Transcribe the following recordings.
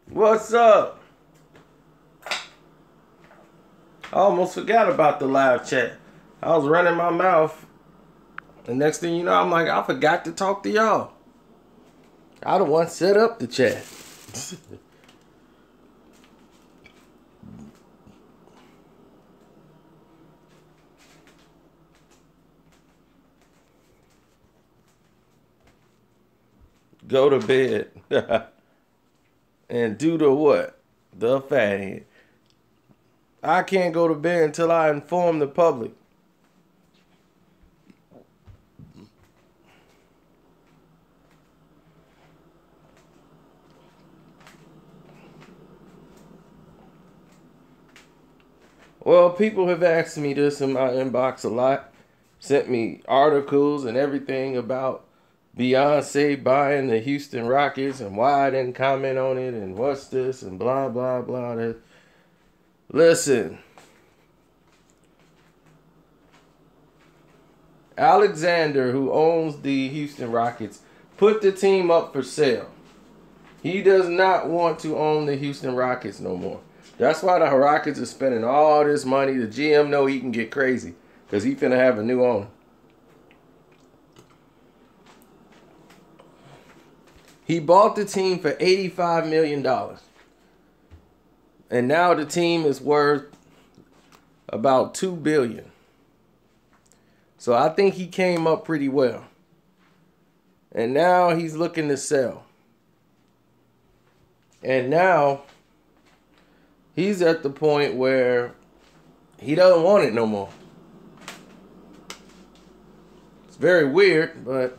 What's up? I almost forgot about the live chat. I was running my mouth. The next thing you know, I'm like, I forgot to talk to y'all. I the one set up the chat. Go to bed. And do the what? The fathead. I can't go to bed until I inform the public. Well, people have asked me this in my inbox a lot. Sent me articles and everything about Beyonce buying the Houston Rockets and why I didn't comment on it and what's this and blah, blah, blah. Listen, Alexander, who owns the Houston Rockets, put the team up for sale. He does not want to own the Houston Rockets no more. That's why the Rockets are spending all this money. The GM know he can get crazy because he's finna have a new owner. He bought the team for $85 million. And now the team is worth about $2 billion. So I think he came up pretty well. And now he's looking to sell. And now he's at the point where he doesn't want it no more. It's very weird, but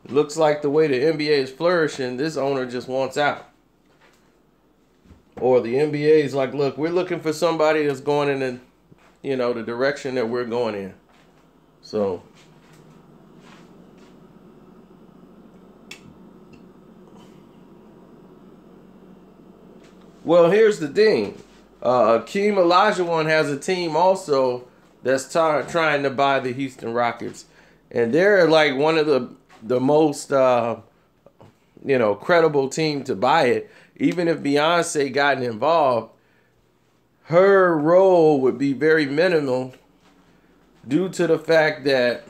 it looks like the way the NBA is flourishing, this owner just wants out. Or the NBA is like, look, we're looking for somebody that's going in the direction that we're going in. So well, here's the thing. Akeem Olajuwon has a team also that's trying to buy the Houston Rockets. And they're like one of the most credible team to buy it. Even if Beyonce gotten involved, her role would be very minimal due to the fact that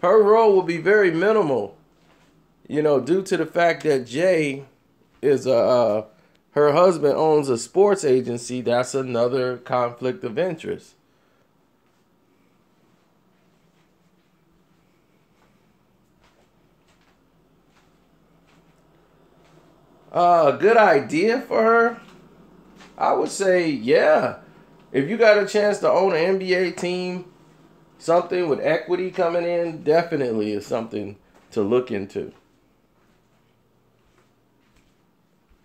her role will be very minimal, due to the fact that Jay is her husband owns a sports agency. That's another conflict of interest. A good idea for her? I would say, yeah. If you got a chance to own an NBA team, something with equity coming in, definitely is something to look into.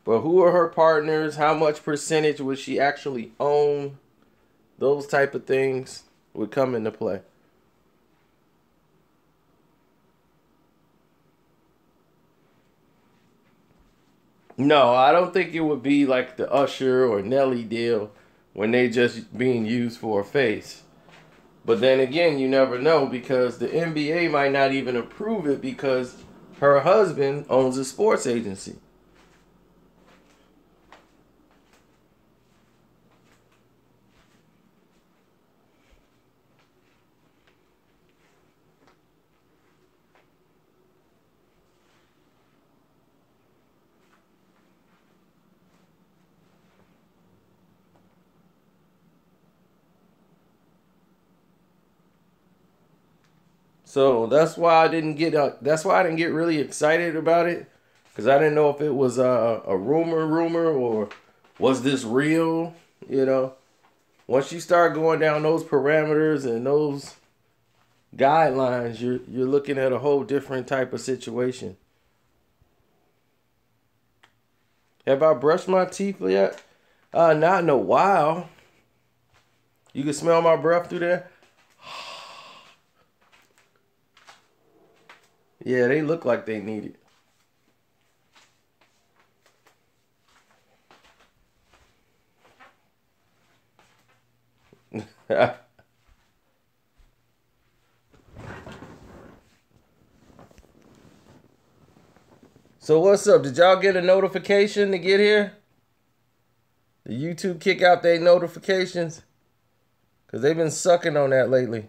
But who are her partners? How much percentage would she actually own? Those type of things would come into play. No, I don't think it would be like the Usher or Nelly deal when they just being used for a face. But then again, you never know because the NBA might not even approve it because her husband owns a sports agency. So that's why I didn't get really excited about it because I didn't know if it was a rumor or was this real, you know. Once you start going down those parameters and those guidelines, you're looking at a whole different type of situation. Have I brushed my teeth yet? Not in a while. You can smell my breath through there. Yeah, they look like they need it. So what's up? Did y'all get a notification to get here? Did YouTube kick out their notifications? Because they've been sucking on that lately.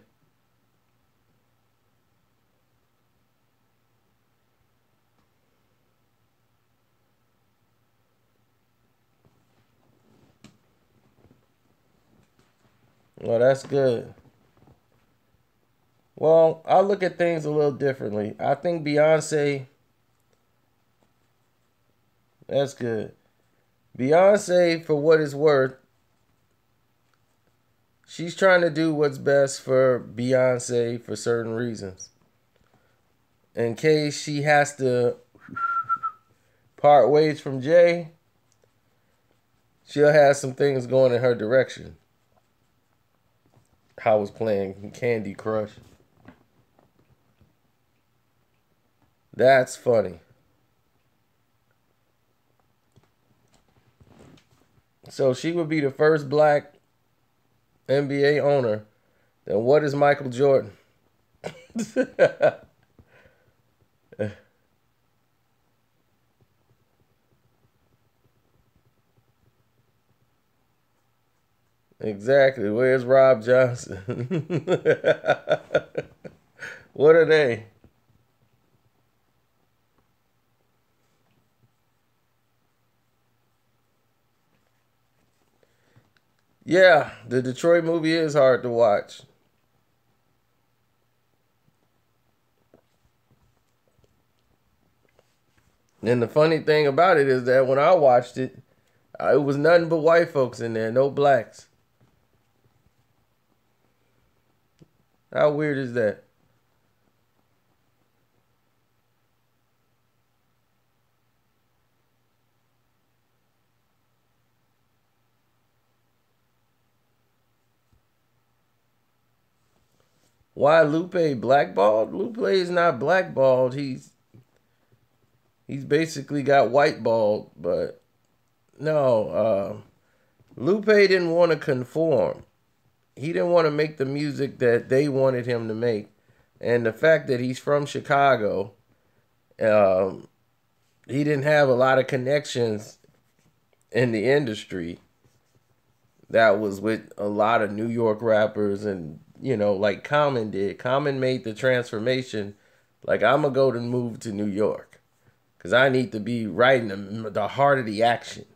Well, that's good. Well, I look at things a little differently. I think Beyonce, that's good. Beyonce, for what it's worth, she's trying to do what's best for Beyonce for certain reasons. In case she has to part ways from Jay, she'll have some things going in her direction. I was playing Candy Crush. That's funny. So she would be the first black NBA owner. Then what is Michael Jordan? Exactly. Where's Rob Johnson? What are they? Yeah, the Detroit movie is hard to watch. And the funny thing about it is that when I watched it, it was nothing but white folks in there, no blacks. How weird is that? Why Lupe blackballed? Lupe is not blackballed. He's basically got whiteballed, but no, Lupe didn't want to conform. He didn't want to make the music that they wanted him to make. And the fact that he's from Chicago, he didn't have a lot of connections in the industry that was with a lot of New York rappers, and like Common did. Common made the transformation, like, I'm gonna go to move to New York because I need to be right in the heart of the action.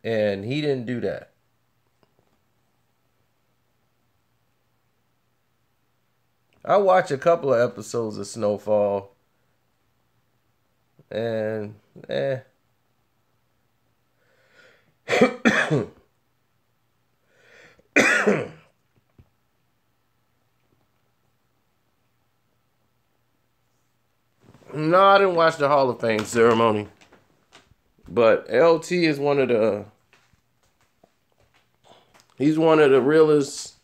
And he didn't do that. I watched a couple of episodes of Snowfall, and no, I didn't watch the Hall of Fame ceremony. But LT is he's one of the realest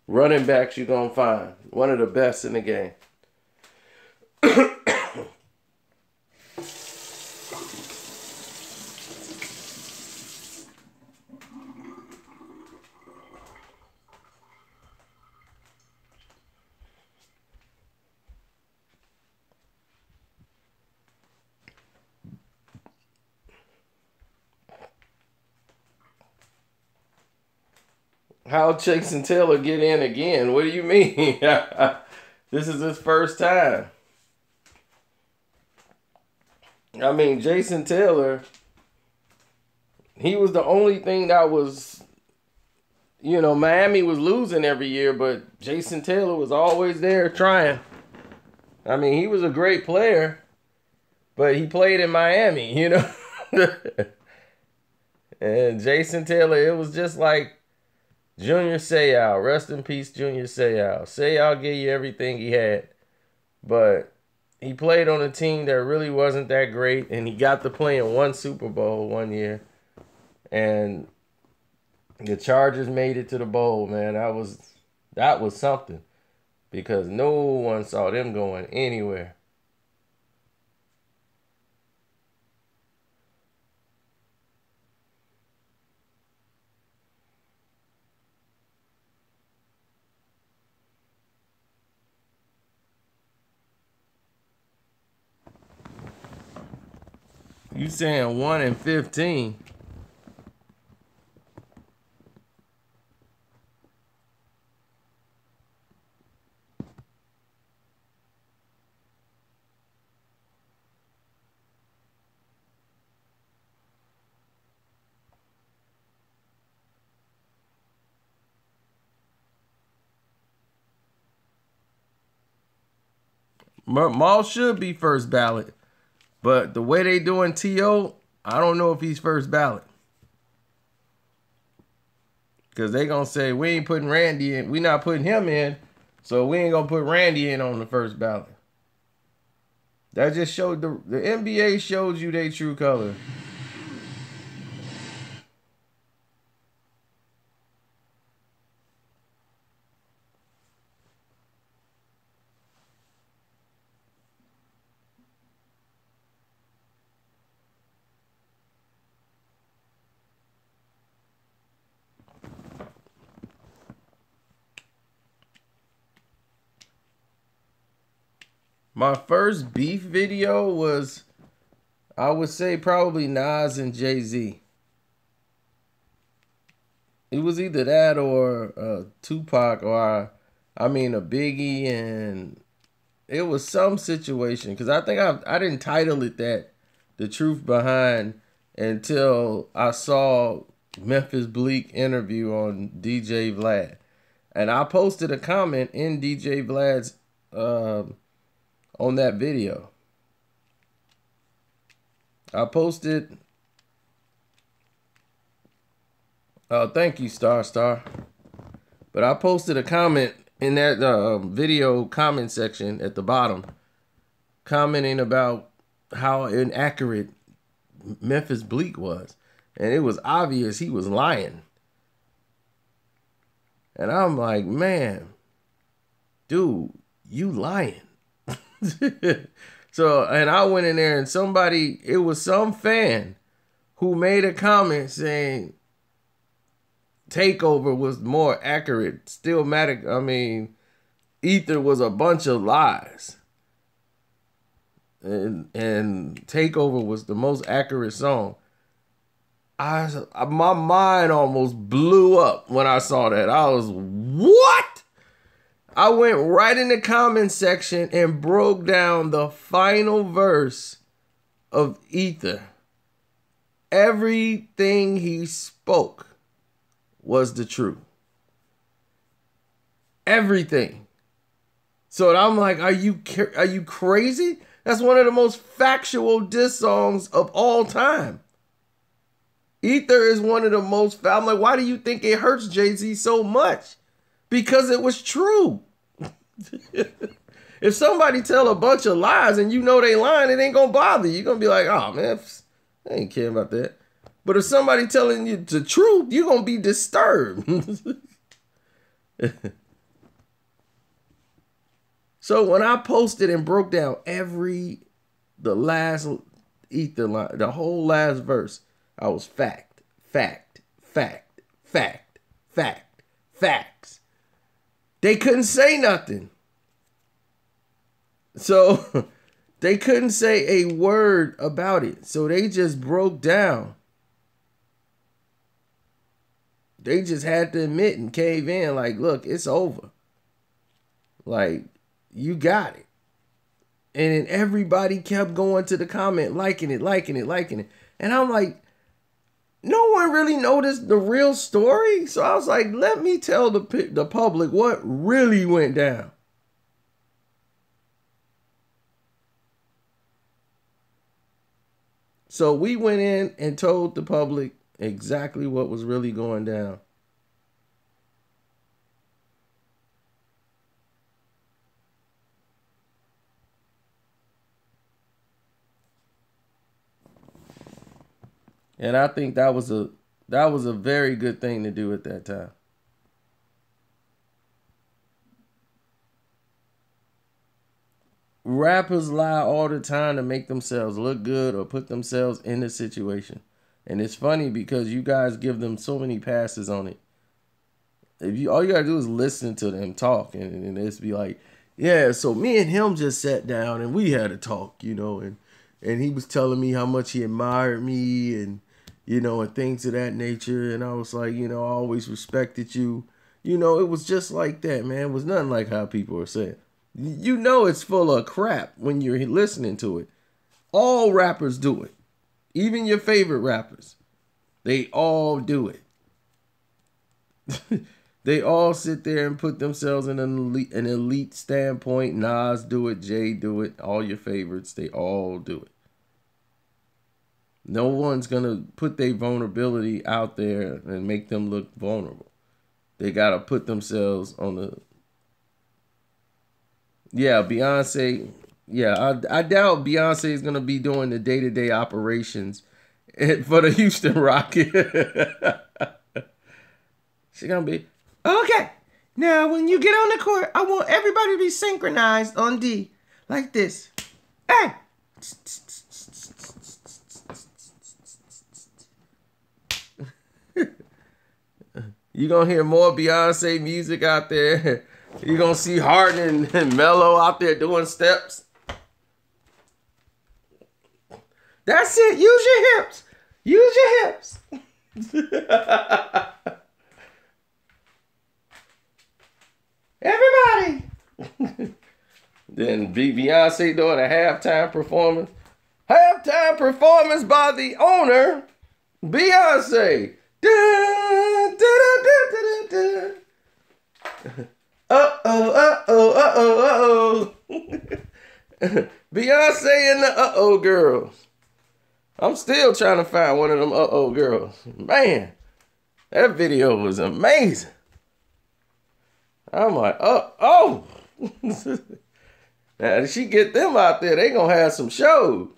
running backs you're going to find. One of the best in the game. How Jason Taylor get in again? What do you mean? This is his first time. I mean, Jason Taylor, he was the only thing that was, Miami was losing every year, but Jason Taylor was always there trying. I mean, he was a great player, but he played in Miami, And Jason Taylor, it was just like Junior Seau. Rest in peace, Junior Seau. Seau gave you everything he had, but he played on a team that really wasn't that great, and he got to play in one Super Bowl one year, and the Chargers made it to the bowl, man. That was something, because no one saw them going anywhere. You saying 1 and 15? Maul should be first ballot, but the way they doing T.O., I don't know if he's first ballot. Because they going to say, we ain't putting Randy in. We not putting him in, so we ain't going to put Randy in on the first ballot. That just showed, the NBA showed you their true color. My first beef video was, I would say, probably Nas and Jay-Z. It was either that or Tupac or, a Biggie, and it was some situation. Because I think I didn't title it that, The Truth Behind, until I saw Memphis Bleek interview on DJ Vlad. And I posted a comment in DJ Vlad's on that video. I posted, thank you, Star. But I posted a comment in that video comment section at the bottom, commenting about how inaccurate Memphis Bleek was. And it was obvious he was lying. And I'm like, man, dude, you lying. So, and I went in there and it was some fan who made a comment saying Takeover was more accurate. Stillmatic, Ether was a bunch of lies. And Takeover was the most accurate song. My mind almost blew up when I saw that. I was, what? I went right in the comment section and broke down the final verse of Ether. Everything he spoke was the truth. Everything. So I'm like, are you crazy? That's one of the most factual diss songs of all time. Ether is one of the most, I'm like, why do you think it hurts Jay-Z so much? Because it was true. If somebody tell a bunch of lies and you know they lying, it ain't gonna bother you. You're gonna be like, oh man, I ain't care about that. But if somebody telling you the truth, you're gonna be disturbed. So when I posted and broke down the last Ether line, the whole last verse, I was facts. They couldn't say nothing. So they couldn't say a word about it. So they just broke down. They just had to admit and cave in like, look, it's over. Like, you got it. And then everybody kept going to the comment, liking it. And I'm like, no one really noticed the real story. So I was like, let me tell the public what really went down. So we went in and told the public exactly what was really going down. And I think that was a very good thing to do at that time. Rappers lie all the time to make themselves look good or put themselves in a situation. And it's funny because you guys give them so many passes on it. All you gotta do is listen to them talk and it's be like, yeah, so me and him just sat down and we had a talk, and and he was telling me how much he admired me and, you know, and things of that nature. And I was like, you know, I always respected you. You know, it was just like that, man. It was nothing like how people are saying. You know it's full of crap when you're listening to it. All rappers do it. Even your favorite rappers. They all do it. They all sit there and put themselves in an elite standpoint. Nas do it, Jay do it, all your favorites, they all do it. No one's going to put their vulnerability out there and make them look vulnerable. They got to put themselves on the... Yeah, Beyonce... Yeah, I doubt Beyonce is going to be doing the day-to-day operations for the Houston Rockets. She's going to be... Okay, now when you get on the court, I want everybody to be synchronized on D. Like this. Hey! You're going to hear more Beyonce music out there. You're going to see Harden and Mello out there doing steps. That's it. Use your hips. Use your hips. Everybody. Then Beyonce doing a halftime performance. Halftime performance by the owner, Beyonce. Dun, dun, dun, dun, dun, dun. Uh-oh. Beyonce and the uh-oh girls. I'm still trying to find one of them uh-oh girls. Man, that video was amazing. I'm like, oh. Now, if she get them out there, they gonna have some shows.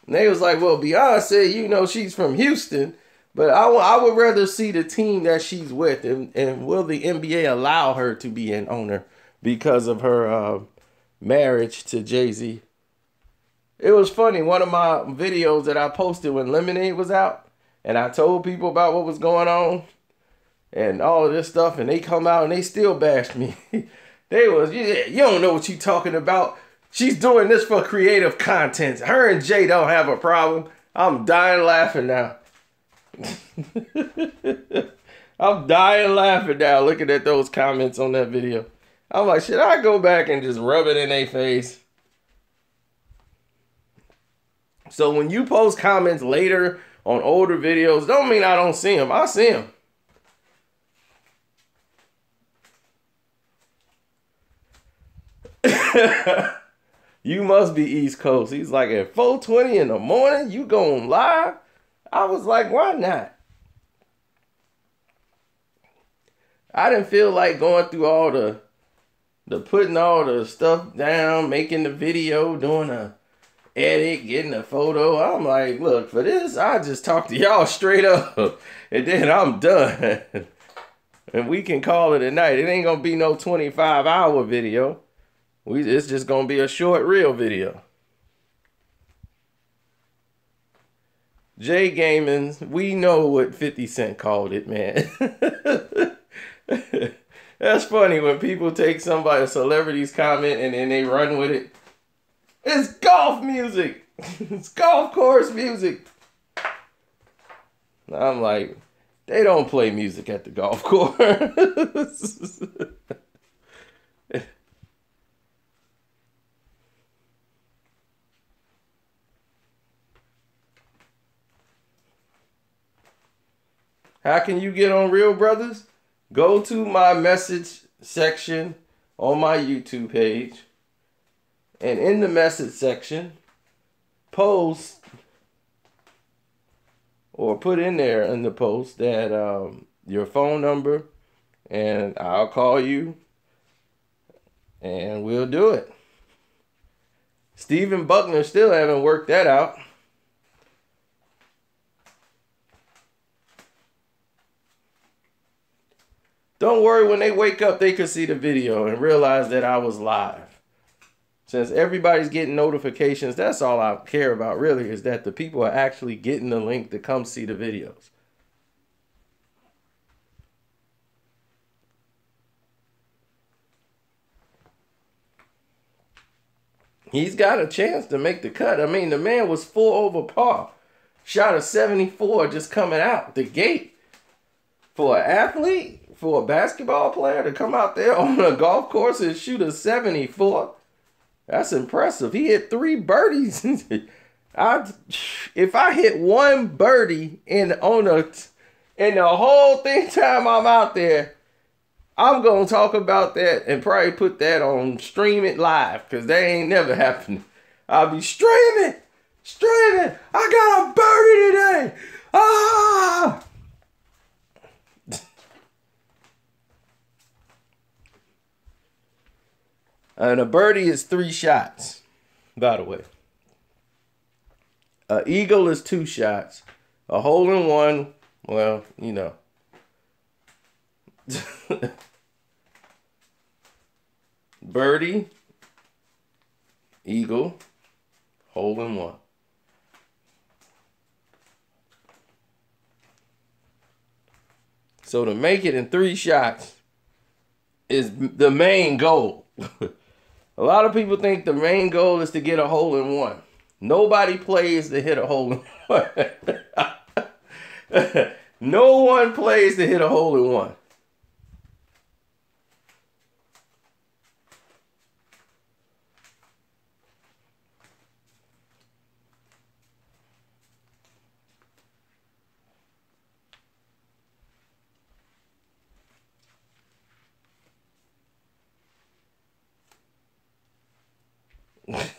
And they was like, well, Beyonce, you know, she's from Houston, but I would rather see the team that she's with. And will the NBA allow her to be an owner because of her marriage to Jay-Z? It was funny. One of my videos that I posted when Lemonade was out, and I told people about what was going on and all of this stuff, and they come out and they still bashed me. They was, you don't know what you talking about. She's doing this for creative content. Her and Jay don't have a problem. I'm dying laughing now. I'm dying laughing now looking at those comments on that video. I'm like, should I go back and just rub it in their face? So when you post comments later on older videos, don't mean I don't see them. I see them. You must be East Coast. He's like, at 4:20 in the morning, you going live? I was like, why not? I didn't feel like going through all the putting all the stuff down, making the video, doing a edit, getting a photo. I'm like, look, for this, I just talk to y'all straight up, and then I'm done. And we can call it a night. It ain't gonna be no 25-hour video. It's just gonna be a short reel video. Jay Gaming, we know what 50 Cent called it, man. That's funny when people take a celebrity's comment and then they run with it. It's golf music. It's golf course music. I'm like, they don't play music at the golf course. How can you get on Real Brothers? Go to my message section on my YouTube page. And in the message section, post or put in there in the post that your phone number, and I'll call you and we'll do it. Stephen Buckner still haven't worked that out. Don't worry, when they wake up, they could see the video and realize that I was live. Since everybody's getting notifications, that's all I care about really, is that the people are actually getting the link to come see the videos. He's got a chance to make the cut. I mean, the man was 4 over par. Shot a 74 just coming out the gate. For an athlete, for a basketball player to come out there on a golf course and shoot a 74, that's impressive. He hit 3 birdies. If I hit 1 birdie in the whole thing time I'm out there, I'm going to talk about that and probably put that on Stream It Live, because that ain't never happened. I'll be streaming. I got a birdie today. Ah! And a birdie is 3 shots, by the way. An eagle is 2 shots. A hole in one, well, you know. Birdie, eagle, hole in one. So to make it in 3 shots is the main goal. A lot of people think the main goal is to get a hole in one. Nobody plays to hit a hole in one. No one plays to hit a hole in one.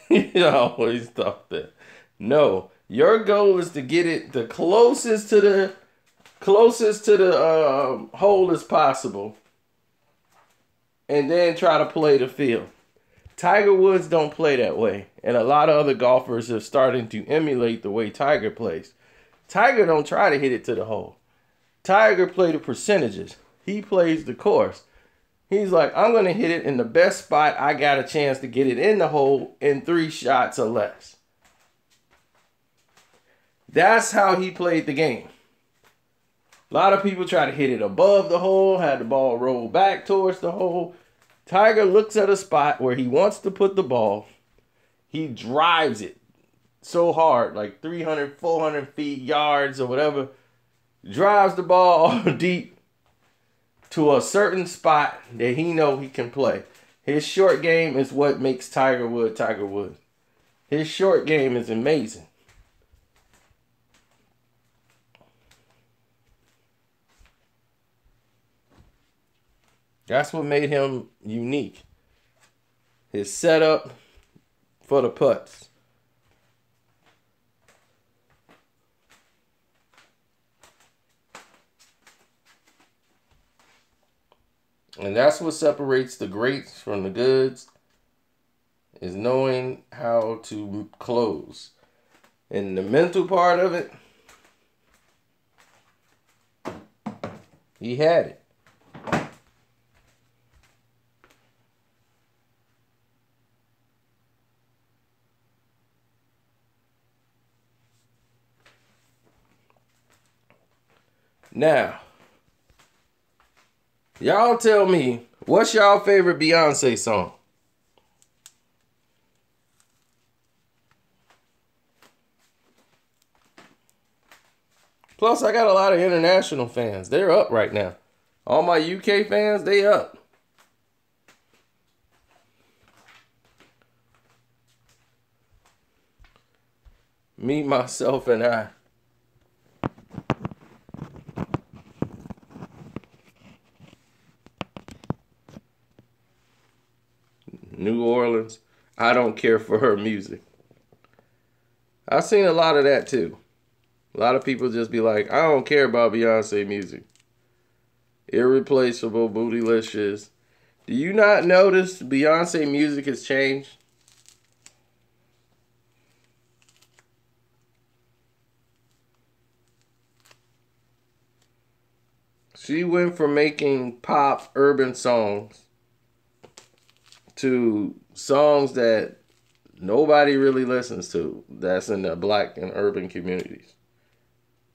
You always thought that. No, your goal is to get it the closest to the hole as possible, and then try to play the field. Tiger Woods don't play that way, and a lot of other golfers are starting to emulate the way Tiger plays. Tiger don't try to hit it to the hole. Tiger play the percentages. He plays the course. He's like, I'm going to hit it in the best spot. I got a chance to get it in the hole in 3 shots or less. That's how he played the game. A lot of people try to hit it above the hole, had the ball roll back towards the hole. Tiger looks at a spot where he wants to put the ball. He drives it so hard, like 300, 400 feet, yards or whatever. Drives the ball deep to a certain spot that he know he can play. His short game is what makes Tiger Woods Tiger Woods. His short game is amazing. That's what made him unique. His setup for the putts. And that's what separates the greats from the goods, is knowing how to close. And the mental part of it, he had it. Now, y'all tell me, what's y'all favorite Beyonce song? Plus, I got a lot of international fans. They're up right now. All my UK fans, they up. Me, myself, and I. New Orleans. I don't care for her music. I've seen a lot of that too. A lot of people just be like, I don't care about Beyonce music. Irreplaceable, bootylicious. Do you not notice Beyonce music has changed? She went from making pop urban songs to songs that nobody really listens to, that's in the black and urban communities.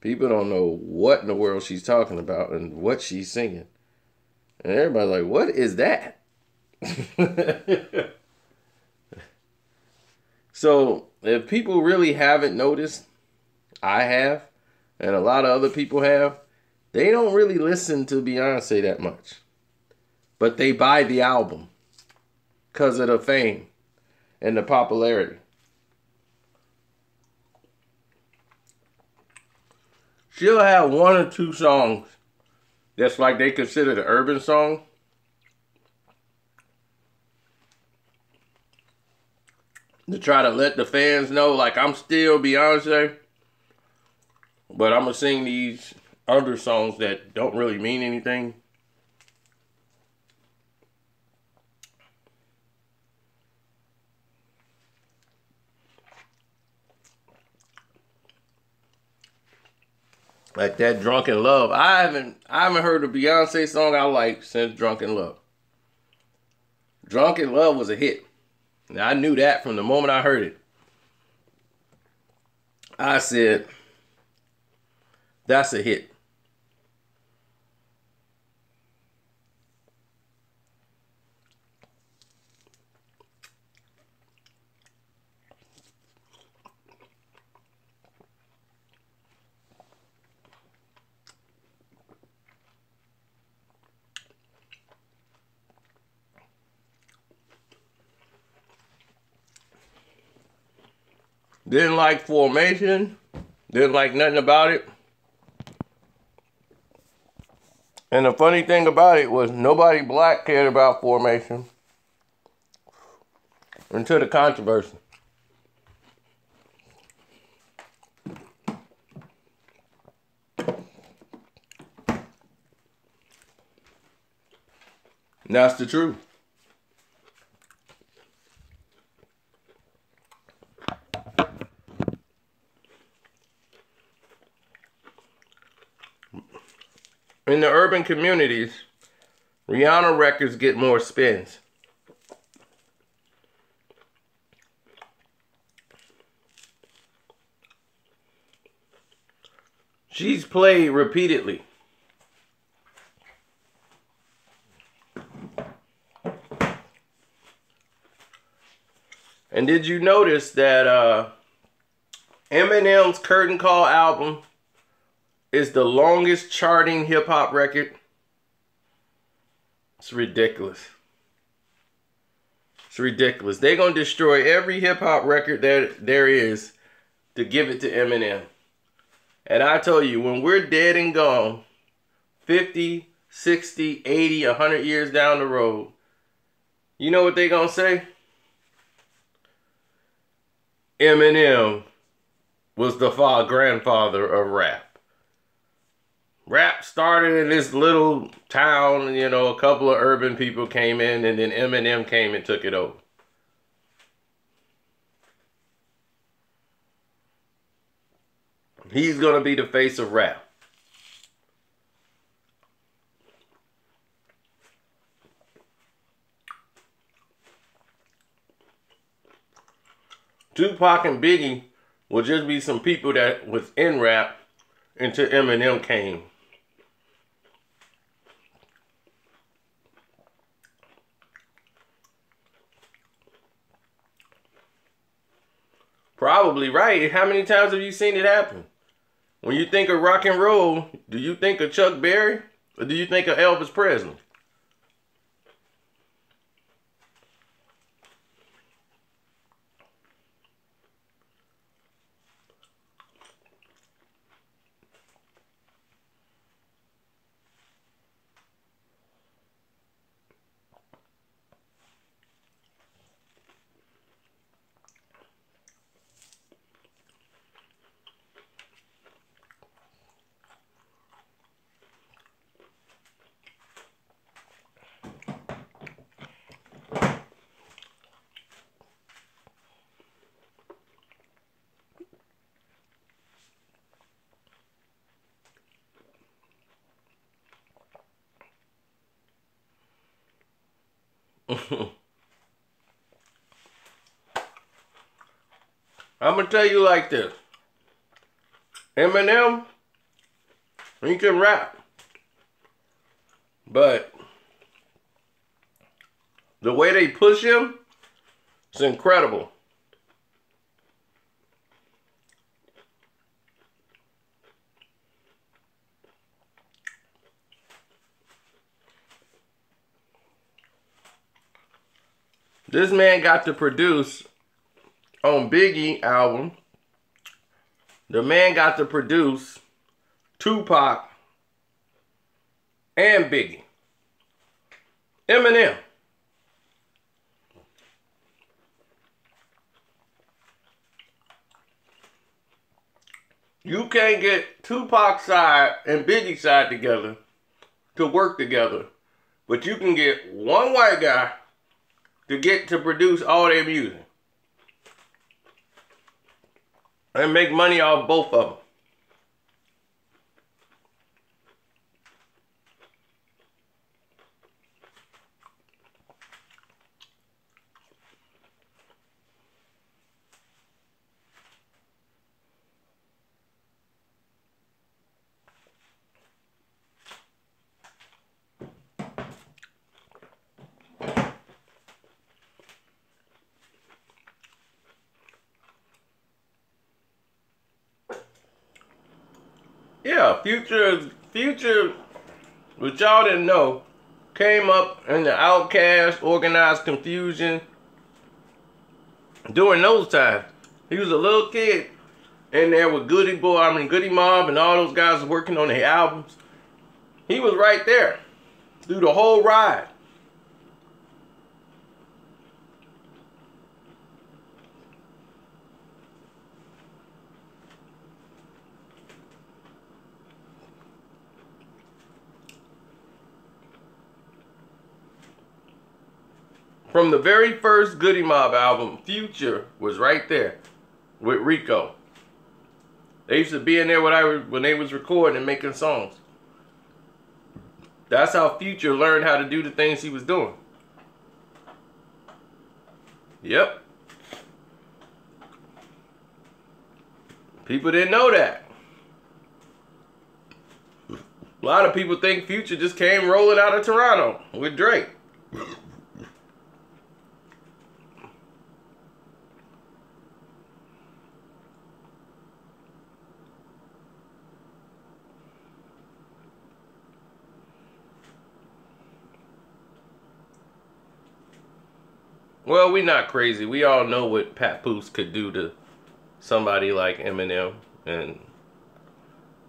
People don't know what in the world she's talking about and what she's singing. And everybody's like, what is that? So if people really haven't noticed, I have, and a lot of other people have, they don't really listen to Beyonce that much. But they buy the album because of the fame and the popularity. She'll have one or two songs that's like they consider the urban song. To try to let the fans know, like, I'm still Beyonce, but I'm going to sing these other songs that don't really mean anything. Like that Drunken Love. I haven't heard a Beyonce song I like since Drunken Love. Drunken Love was a hit. Now, I knew that from the moment I heard it. I said, that's a hit. Didn't like Formation. Didn't like nothing about it. And the funny thing about it was nobody black cared about Formation until the controversy. And that's the truth. In the urban communities, Rihanna records get more spins. She's played repeatedly. And did you notice that Eminem's Curtain Call album is the longest charting hip-hop record? It's ridiculous. It's ridiculous. They're going to destroy every hip-hop record that there is to give it to Eminem. And I tell you, when we're dead and gone, 50, 60, 80, 100 years down the road, you know what they're going to say? Eminem was the grandfather of rap. Rap started in this little town, you know, a couple of urban people came in, and then Eminem came and took it over. He's going to be the face of rap. Tupac and Biggie will just be some people that was in rap until Eminem came. Probably right. How many times have you seen it happen? When you think of rock and roll, do you think of Chuck Berry or do you think of Elvis Presley? I'm going to tell you like this. Eminem, he can rap. But the way they push him, it's incredible. This man got to produce on Biggie album. The man got to produce Tupac and Biggie. Eminem. You can't get Tupac's side and Biggie's side together to work together. But you can get one white guy to get to produce all their music. And make money off both of them. Yeah, Future, which y'all didn't know, came up in the Outkast, Organized Confusion during those times. He was a little kid in there with Goody Mob and all those guys working on their albums. He was right there through the whole ride. From the very first Goody Mob album, Future was right there with Rico. They used to be in there when they was recording and making songs. That's how Future learned how to do the things he was doing. Yep. People didn't know that. A lot of people think Future just came rolling out of Toronto with Drake. Well, we not crazy. We all know what Papoose could do to somebody like Eminem. And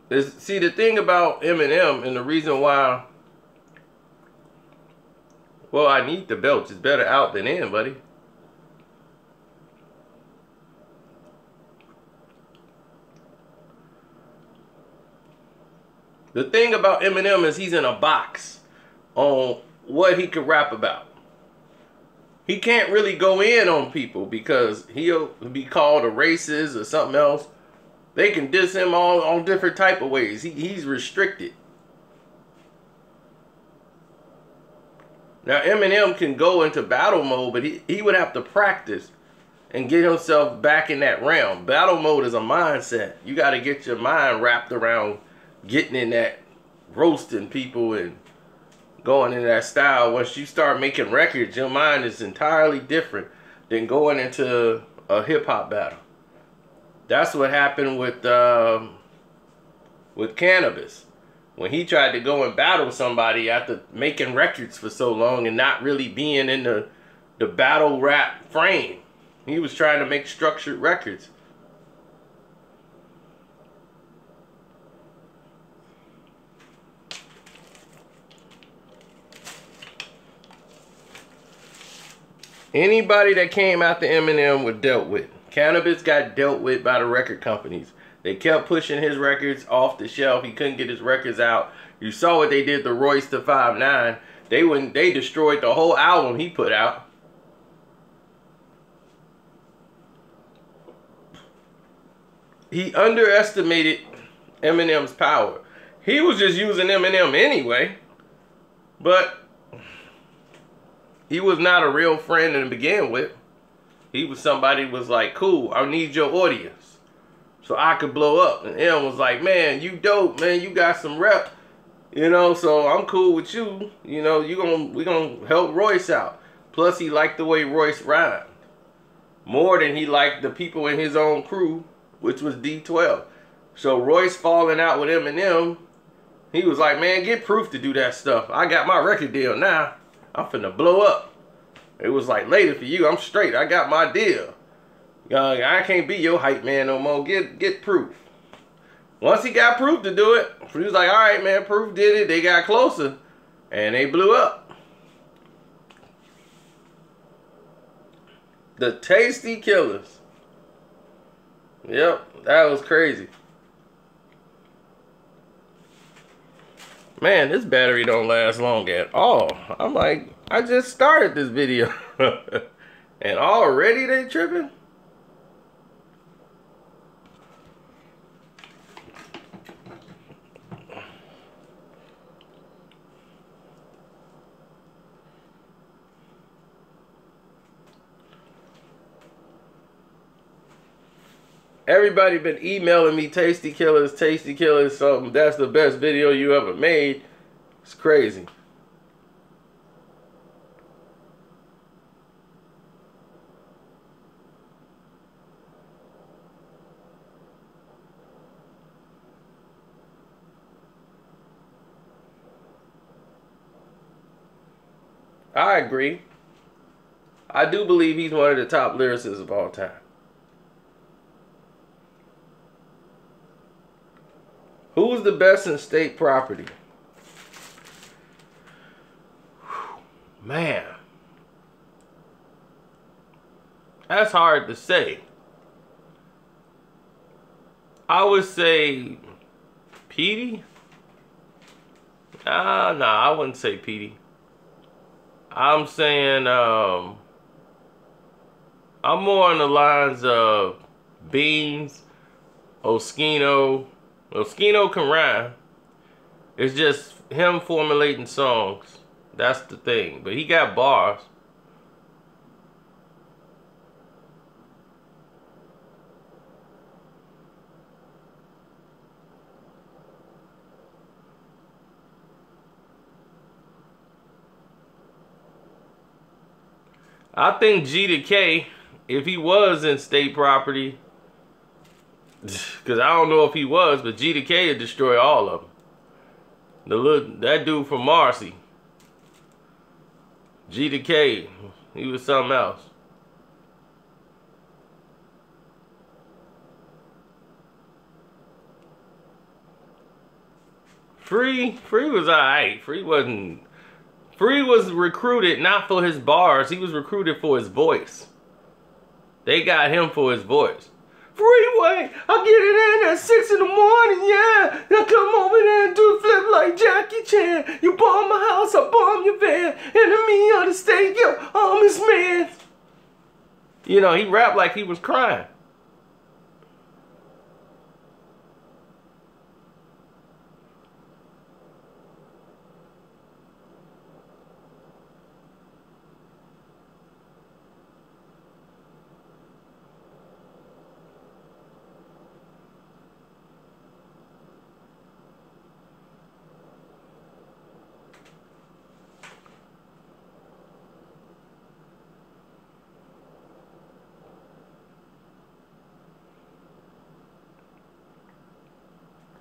see, the thing about Eminem and the reason why, well, I need the belts. It's better out than in, buddy. The thing about Eminem is he's in a box on what he could rap about. He can't really go in on people because he'll be called a racist or something else. They can diss him all on different type of ways. He's restricted. Now Eminem can go into battle mode, but he would have to practice and get himself back in that realm. Battle mode is a mindset. You got to get your mind wrapped around getting in that roasting people and going in that style. Once you start making records, your mind is entirely different than going into a hip-hop battle. That's what happened with Cannabis. When he tried to go and battle somebody after making records for so long and not really being in the battle rap frame. He was trying to make structured records. Anybody that came after Eminem was dealt with. Cannabis got dealt with by the record companies. They kept pushing his records off the shelf. He couldn't get his records out. You saw what they did to Royce da 5'9". They destroyed the whole album he put out. He underestimated Eminem's power. He was just using Eminem anyway. But he was not a real friend to begin with. He was somebody who was like, cool, I need your audience so I could blow up. And M was like, man, you dope, man. You got some rep, you know, so I'm cool with you. You know, we gonna help Royce out. Plus, he liked the way Royce rhymed more than he liked the people in his own crew, which was D12. So Royce falling out with Eminem, he was like, man, get Proof to do that stuff. I got my record deal now. I'm finna blow up. It was like, later for you, I'm straight. I got my deal. I can't be your hype man no more. Get proof. Once he got proof to do it, he was like, all right, man, proof did it. They got closer, and they blew up. The Tasty Killers. Yep, that was crazy. Man, this battery don't last long at all. I'm like, I just started this video. And already they tripping? Everybody been emailing me Tasty Killers, something. That's the best video you ever made. It's crazy. I agree. I do believe he's one of the top lyricists of all time. Who's the best in state property? Man, that's hard to say. I would say Petey. Nah, I wouldn't say Petey. I'm saying I'm more on the lines of Beans, Oskino. Oskino can rhyme. It's just him formulating songs. That's the thing. But he got bars. I think G to K, if he was in state property, because I don't know if he was, but G to K would destroy all of them. That dude from Marcy, G to K, he was something else. Free was alright. Free was recruited not for his bars. He was recruited for his voice. They got him for his voice. Freeway, I get it in at 6 in the morning, yeah. Now come over there and do flip like Jackie Chan. You bomb my house, I bomb your van. Enemy of the state, yo, I'm his man. You know, he rapped like he was crying.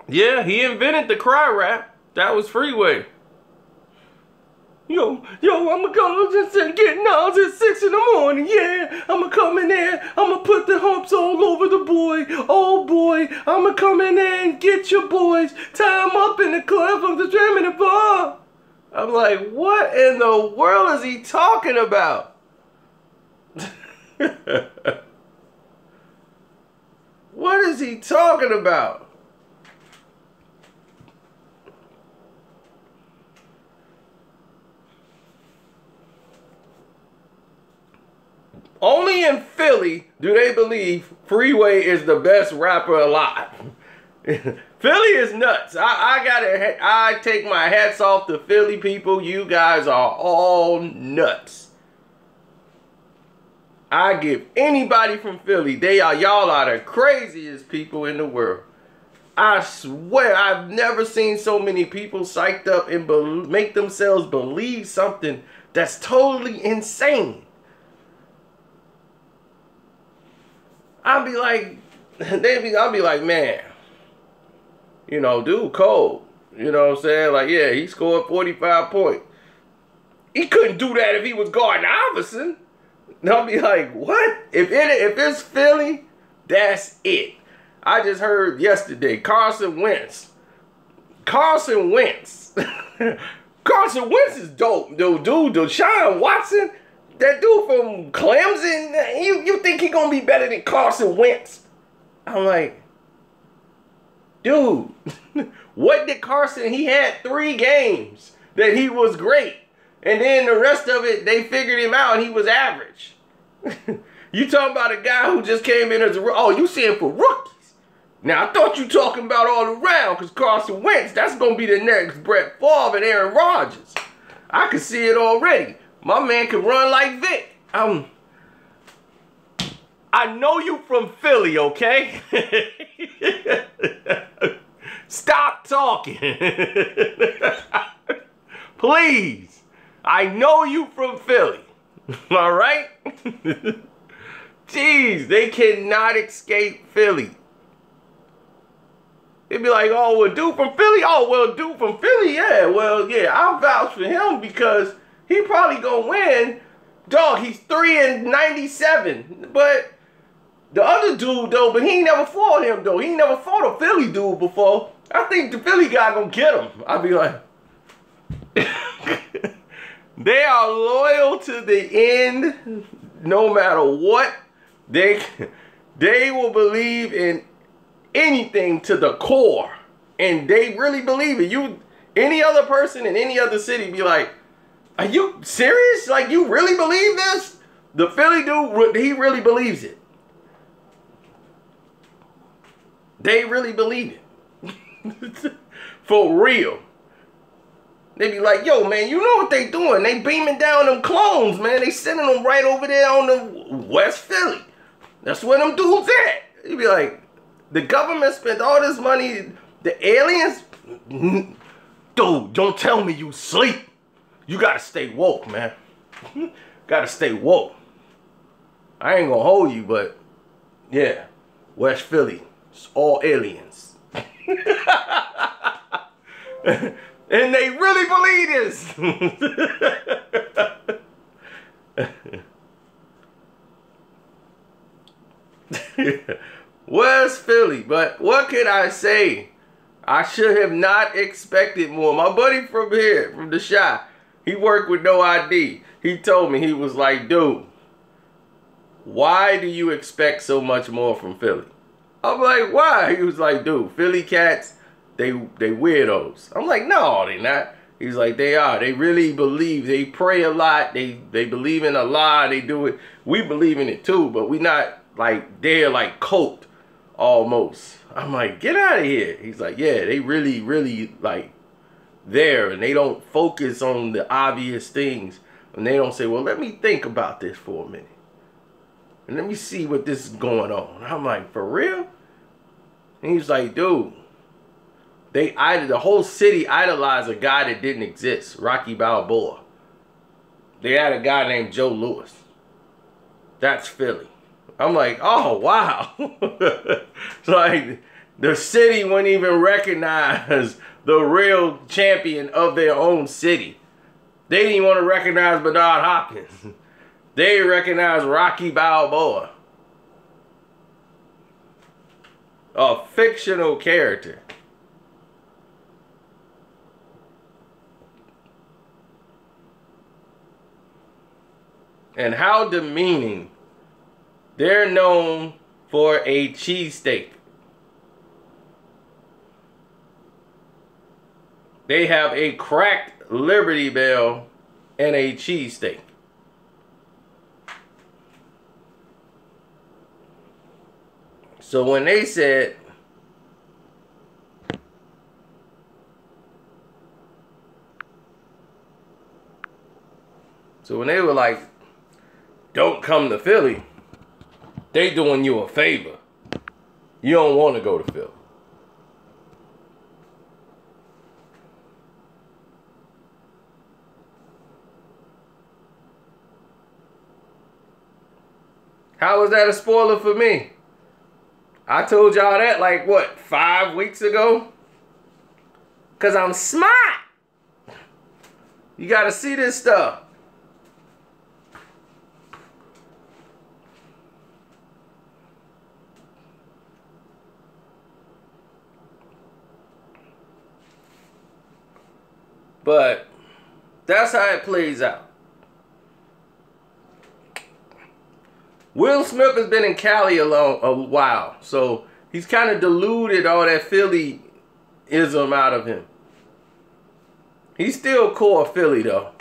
Yeah, he invented the cry rap. That was Freeway. Yo, I'ma come just get nails at 6 in the morning, yeah. I'ma come in there, I'ma put the humps all over the boy. Oh boy, I'ma come in there and get your boys. Tie them up in the club of the drum and the bar. I'm like, what in the world is he talking about? What is he talking about? Only in Philly do they believe Freeway is the best rapper alive. Philly is nuts. I take my hats off to Philly people. You guys are all nuts. I give anybody from Philly, y'all are the craziest people in the world. I swear I've never seen so many people psyched up and make themselves believe something that's totally insane. I'll be like, man, you know, dude cold. You know what I'm saying? Like, yeah, he scored 45 points. He couldn't do that if he was guarding Iverson. And I'll be like, what? If it's Philly, that's it. I just heard yesterday, Carson Wentz. Carson Wentz is dope. Dude, Deshaun Watson, that dude from Clemson, you think he gonna be better than Carson Wentz? I'm like, dude, what did Carson, he had 3 games that he was great. And then the rest of it, they figured him out and he was average. You talking about a guy who just came in as a, oh, you saying for rookies. Now, I thought you talking about all around, because Carson Wentz, that's going to be the next Brett Favre and Aaron Rodgers. I can see it already. My man can run like Vic. I know you from Philly, okay? Stop talking. Please. I know you from Philly. All right? Jeez, they cannot escape Philly. They'd be like, oh, well, dude from Philly? Oh, well, dude from Philly, yeah. Well, yeah, I'll vouch for him because he probably gonna win. Dog, he's 3-97. But the other dude, though, but he ain't never fought him, though. He ain't never fought a Philly dude before. I think the Philly guy gonna get him. I'll be like... They are loyal to the end, no matter what. They will believe in anything to the core, and they really believe it. Any other person in any other city be like, are you serious? Like, you really believe this? The Philly dude, he really believes it. They really believe it. For real. They be like, yo, man, you know what they doing. They beaming down them clones, man. They sending them right over there on the West Philly. That's where them dudes at. They be like, the government spent all this money. The aliens? Dude, don't tell me you sleep. You gotta stay woke, man. Gotta stay woke. I ain't gonna hold you, but yeah, West Philly, it's all aliens. And they really believe this. West Philly, but what can I say? I should have not expected more. My buddy from here, from the shop, he worked with no ID. He told me, he was like, dude, why do you expect so much more from Philly? I'm like, why? He was like, dude, Philly cats, they weirdos. I'm like, no, they not. He's like, they are. They really believe. They pray a lot. They believe in Allah. They do it. We believe in it too, but we not like, they're like cult almost. I'm like, get out of here. He's like, yeah, they really, really like there, and they don't focus on the obvious things. And they don't say, well, let me think about this for a minute. And let me see what this is going on. I'm like, for real? And he's like, dude, the whole city idolized a guy that didn't exist, Rocky Balboa. They had a guy named Joe Louis. That's Philly. I'm like, oh, wow. It's like the city wouldn't even recognize the real champion of their own city. They didn't even want to recognize Bernard Hopkins. They recognized Rocky Balboa. A fictional character. And how demeaning. They're known for a cheesesteak. They have a cracked Liberty Bell and a cheesesteak. So when they said, so when they were like, don't come to Philly, they doing you a favor. You don't want to go to Philly. How was that a spoiler for me? I told y'all that like, what, 5 weeks ago? Because I'm smart. You got to see this stuff. But that's how it plays out. Will Smith has been in Cali a while, so he's kind of diluted all that Philly-ism out of him. He's still core Philly, though.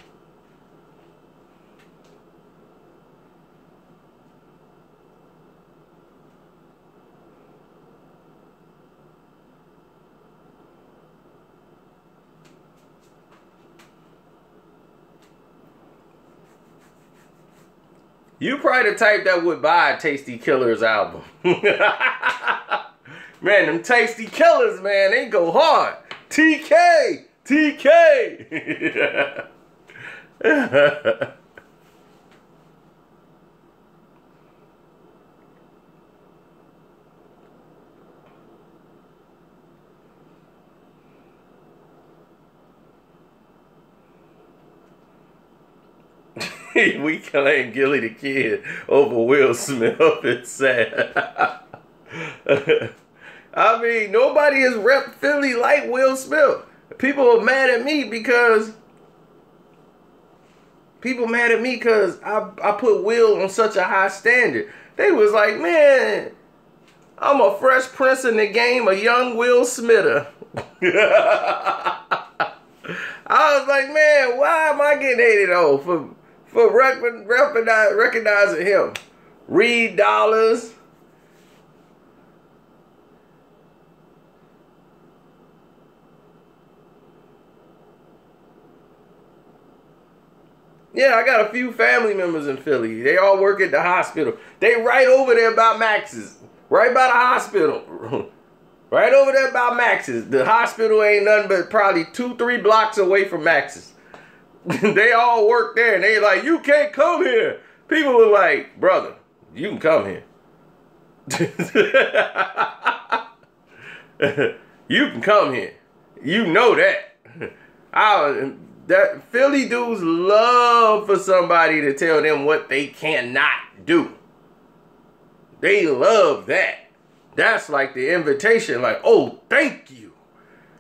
You probably the type that would buy a Tasty Killers album. Man, them Tasty Killers, man, they go hard. TK! TK! We claim Gilly the Kid over Will Smith. It's sad. I mean, nobody has rep Philly like Will Smith. People are mad at me because I put Will on such a high standard. They was like, man, I'm a Fresh Prince in the game, a young Will Smither. I was like, man, why am I getting hated on for recognizing him? Reed Dollars. Yeah, I got a few family members in Philly. They all work at the hospital. They right over there by Max's. Right by the hospital. Right over there by Max's. The hospital ain't nothing but probably 2-3 blocks away from Max's. They all work there, and they like, you can't come here. People were like, brother, you can come here. You can come here. You know that. That Philly dudes love for somebody to tell them what they cannot do. They love that. That's like the invitation, like, oh, thank you.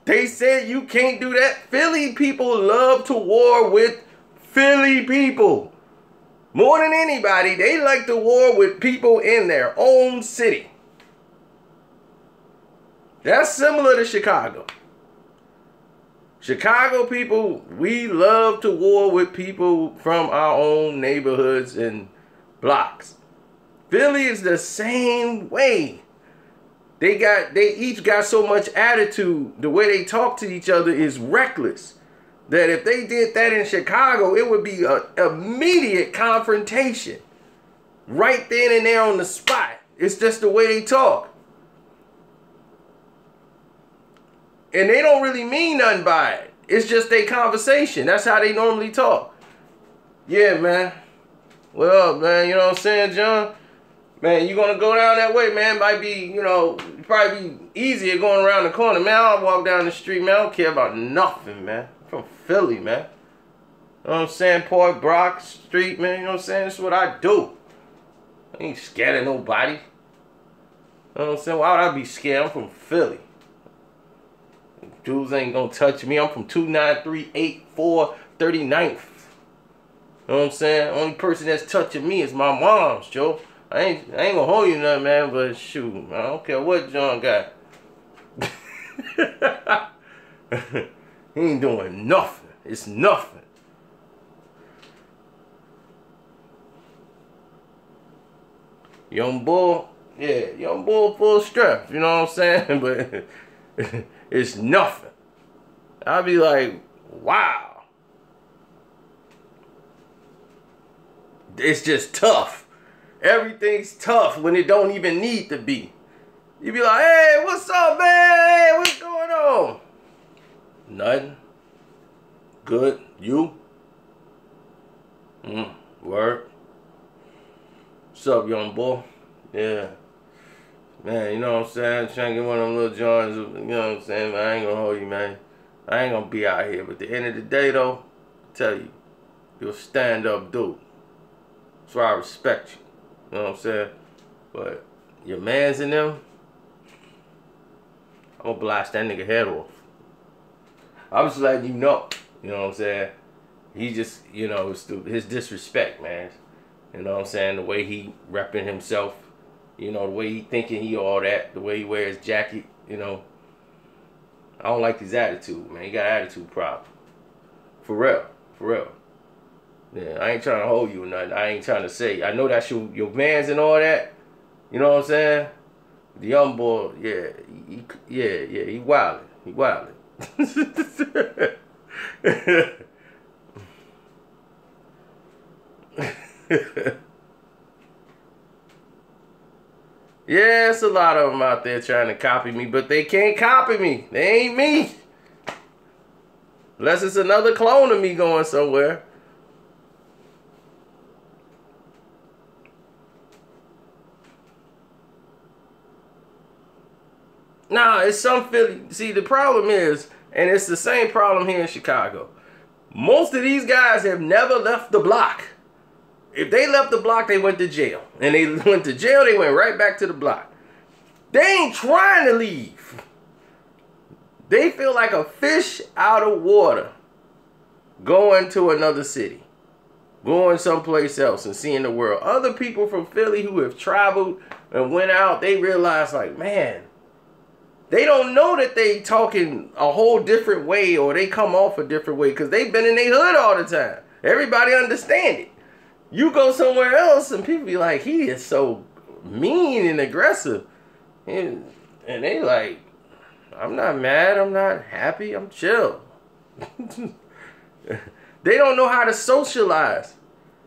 They said you can't do that. Philly people love to war with Philly people. More than anybody, they like to war with people in their own city. That's similar to Chicago. Chicago people, we love to war with people from our own neighborhoods and blocks. Philly is the same way. They each got so much attitude. The way they talk to each other is reckless. That if they did that in Chicago, it would be an immediate confrontation. Right then and there on the spot. It's just the way they talk. And they don't really mean nothing by it. It's just their conversation. That's how they normally talk. Yeah, man. Well, man, you know what I'm saying, John? Man, you gonna go down that way, man. Might be, you know, probably be easier going around the corner. Man, I don't walk down the street, man. I don't care about nothing, man. I'm from Philly, man. You know what I'm saying? Port Brock Street, man. You know what I'm saying? This is what I do. I ain't scared of nobody. You know what I'm saying? Why would I be scared? I'm from Philly. Dudes ain't gonna touch me. I'm from 29384 39th. You know what I'm saying? Only person that's touching me is my mom's, Joe. I ain't gonna hold you nothing, man, but shoot, I don't care what John got. He ain't doing nothing. It's nothing. Young bull, yeah, young bull full of strength, you know what I'm saying? But it's nothing. I'll be like, wow. It's just tough. Everything's tough when it don't even need to be. You be like, hey, what's up, man? Hey, what's going on? Nothing. Good. You? Work. What's up, young boy? Yeah. Man, you know what I'm saying? Trying to get one of them little joints, you know what I'm saying? Man, I ain't gonna hold you, man. I ain't gonna be out here. But at the end of the day, though, I tell you, you're a stand-up dude. That's why I respect you. You know what I'm saying? But your mans in them, I'm gonna blast that nigga head off. I was letting you know. You know what I'm saying? He just, you know, it's his disrespect, man. You know what I'm saying? The way he repping himself, you know, the way he thinking he all that, the way he wears his jacket, you know. I don't like his attitude, man. He got an attitude problem. For real. For real. Yeah, I ain't trying to hold you or nothing. I ain't trying to say. I know that's your mans and all that. You know what I'm saying? The young boy, yeah, he wildin'. He wildin'. Yeah, it's a lot of them out there trying to copy me, but they can't copy me. They ain't me. Unless it's another clone of me going somewhere. Nah, it's some Philly. See, the problem is, and it's the same problem here in Chicago. Most of these guys have never left the block. If they left the block, they went to jail. And they went to jail, they went right back to the block. They ain't trying to leave. They feel like a fish out of water going to another city, going someplace else and seeing the world. Other people from Philly who have traveled and went out, they realize like, man, they don't know that they talking a whole different way or they come off a different way because they've been in their hood all the time. Everybody understand it. You go somewhere else and people be like, he is so mean and aggressive. And they like, I'm not mad, I'm not happy, I'm chill. They don't know how to socialize.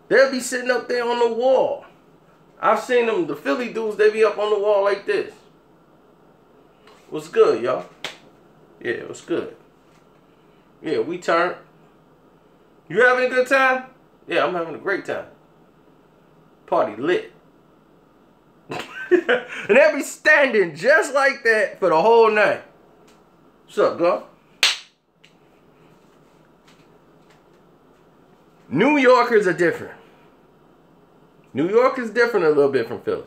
They'll be sitting up there on the wall. I've seen them, the Philly dudes, they be up on the wall like this. What's good, y'all? Yeah, what's good? Yeah, we turned. You having a good time? Yeah, I'm having a great time. Party lit. And they'll be standing just like that for the whole night. What's up, girl? New Yorkers are different. New York is different a little bit from Philly.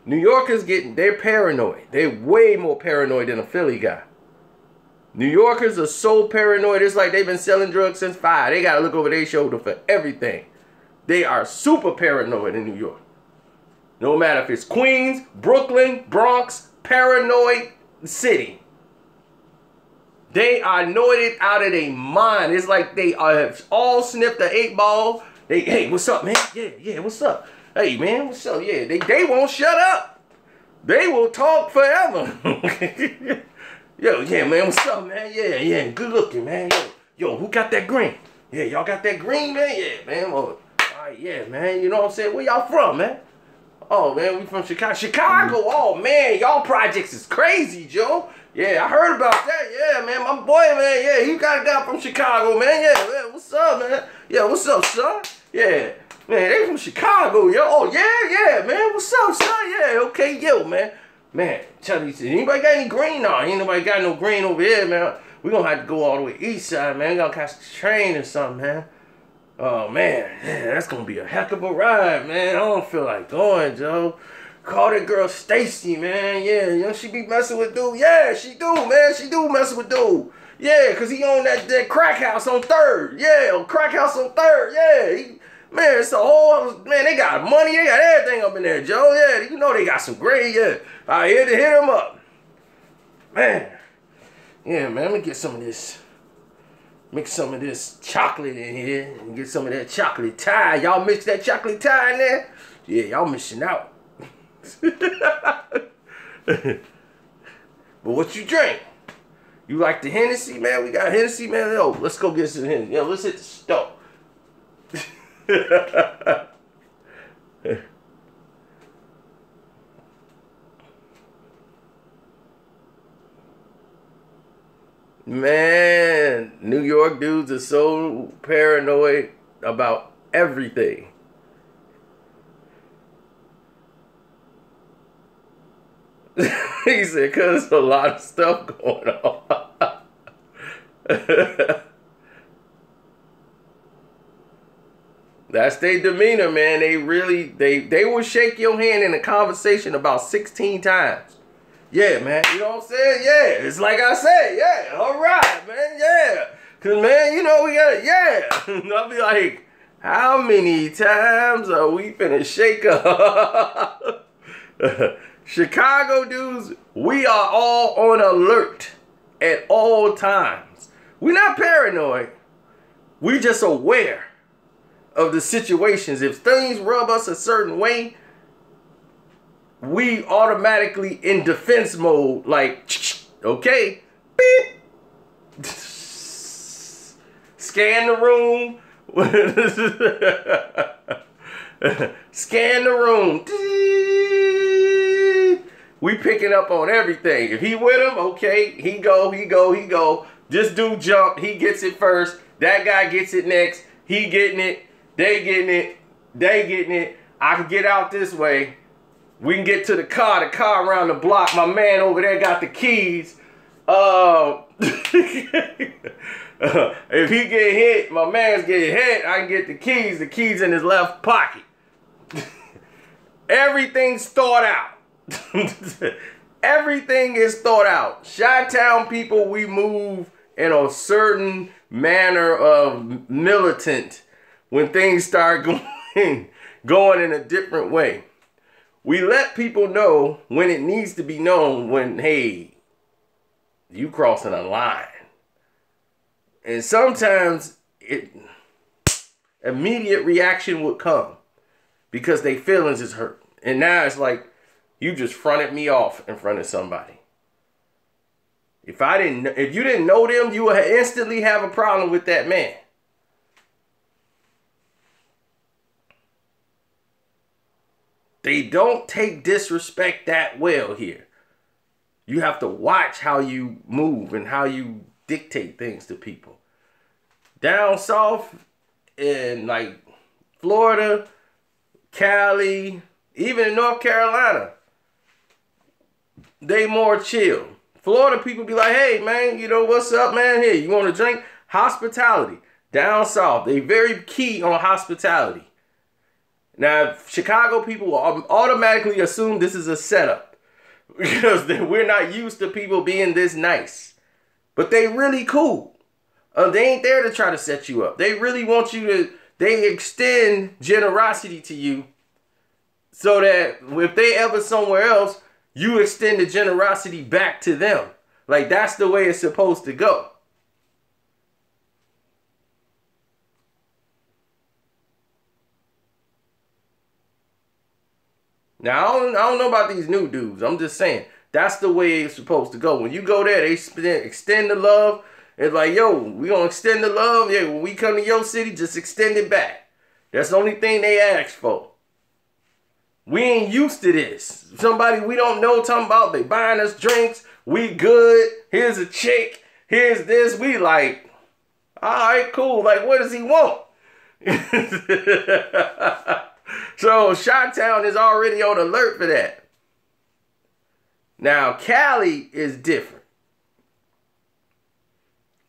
New Yorkers they're paranoid. They're way more paranoid than a Philly guy. New Yorkers are so paranoid. It's like they've been selling drugs since 5. They got to look over their shoulder for everything. They are super paranoid in New York. No matter if it's Queens, Brooklyn, Bronx, paranoid city. They are anointed out of their mind. It's like they have all sniffed the 8 ball. Hey, what's up, man? Yeah, what's up? Hey, man, what's up? Yeah, they won't shut up. They will talk forever. Yo, yeah, man, what's up, man? Yeah, good looking, man. Yo, who got that green? Yeah, y'all got that green, man? Yeah, man. All right, yeah, man. You know what I'm saying? Where y'all from, man? Oh, man, we from Chicago. Chicago? Oh, man, y'all projects is crazy, Joe. Yeah, I heard about that. Yeah, man, my boy, man. Yeah, he got a guy from Chicago, man. Yeah, man, what's up, man? Yeah, what's up, son? Yeah. Man, they from Chicago, yo. Oh, yeah, man. What's up, son? Yeah, okay, yo, man. Man, Charlie said, anybody got any green? No, ain't nobody got no green over here, man. We gonna have to go all the way east side, man. We gonna catch the train or something, man. Oh, man. Yeah, that's gonna be a heck of a ride, man. I don't feel like going, Joe. Call that girl Stacy, man. Yeah, you know, she be messing with dude. Yeah, she do, man. She do messing with dude. Yeah, because he own that crack house on 3rd. Yeah, crack house on 3rd. Yeah, man, it's a whole, man, they got money, they got everything up in there, Joe. Yeah, you know they got some grade, yeah. I here to hit them up. Man. Yeah, man, let me get some of this. Mix some of this chocolate in here and get some of that chocolate tie. Y'all mix that chocolate tie in there? Yeah, y'all missing out. But what you drink? You like the Hennessy, man? We got Hennessy, man. Yo, let's go get some Hennessy. Yo, let's hit the stove. Man, New York dudes are so paranoid about everything. He said, cause there's a lot of stuff going on. That's their demeanor, man. They really, they will shake your hand in a conversation about 16 times. Yeah, man. You know what I'm saying? Yeah. It's like I said. Yeah. All right, man. Yeah. Cause man, you know we got yeah. I'll be like, how many times are we finna shake up? Chicago dudes, we are all on alert at all times. We're not paranoid. We're just aware of the situations. If things rub us a certain way, we automatically in defense mode, like, okay, beep. Scan the room. Scan the room. We picking up on everything. If he with him, okay, he go. Just do jump. He gets it first. That guy gets it next. He getting it. They getting it. I can get out this way. We can get to the car around the block. My man over there got the keys. If he get hit, my man's getting hit, I can get the keys in his left pocket. Everything's thought out. Everything is thought out. Chi-Town people, we move in a certain manner of militant when things start going in a different way. We let people know when it needs to be known when, hey, you crossing a line. And sometimes immediate reaction would come because their feelings is hurt. And now it's like, you just fronted me off in front of somebody. If you didn't know them, you would instantly have a problem with that man. They don't take disrespect that well here. You have to watch how you move and how you dictate things to people. Down south in like Florida, Cali, even in North Carolina, they more chill. Florida people be like, hey man, you know what's up, man? Here, you want a drink? Hospitality. Down south, they very key on hospitality. Now, Chicago people will automatically assume this is a setup because we're not used to people being this nice. But they really cool. They ain't there to try to set you up. They really want you to, they extend generosity to you so that if they ever somewhere else, you extend the generosity back to them. Like that's the way it's supposed to go. Now, I don't know about these new dudes. I'm just saying, that's the way it's supposed to go. When you go there, they extend the love. It's like, yo, we going to extend the love. Yeah, when we come to your city, just extend it back. That's the only thing they ask for. We ain't used to this. Somebody we don't know talking about, they buying us drinks. We good. Here's a chick. Here's this. We like, all right, cool. Like, what does he want? So Chi-Town is already on alert for that. Now Cali is different.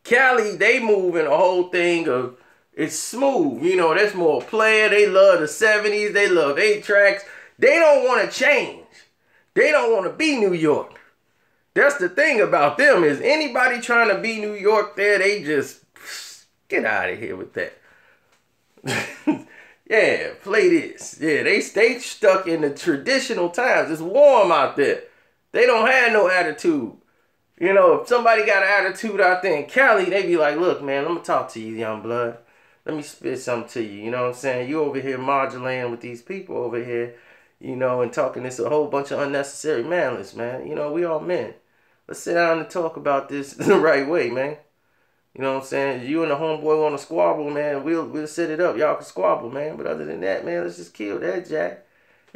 Cali, they move in a whole thing of it's smooth. You know, that's more player. They love the 70s. They love 8 tracks. They don't want to change. They don't want to be New York. That's the thing about them is anybody trying to be New York there, they just get out of here with that. Yeah, play this. Yeah, they stay stuck in the traditional times. It's warm out there. They don't have no attitude. You know, if somebody got an attitude out there in Cali, they be like, look, man, let me talk to you, young blood. Let me spit something to you. You know what I'm saying? You over here modulating with these people over here, you know, and talking this a whole bunch of unnecessary manliness, man. You know, we all men. Let's sit down and talk about this the right way, man. You know what I'm saying? You and the homeboy want to squabble, man. We'll set it up. Y'all can squabble, man. But other than that, man, let's just kill that, Jack.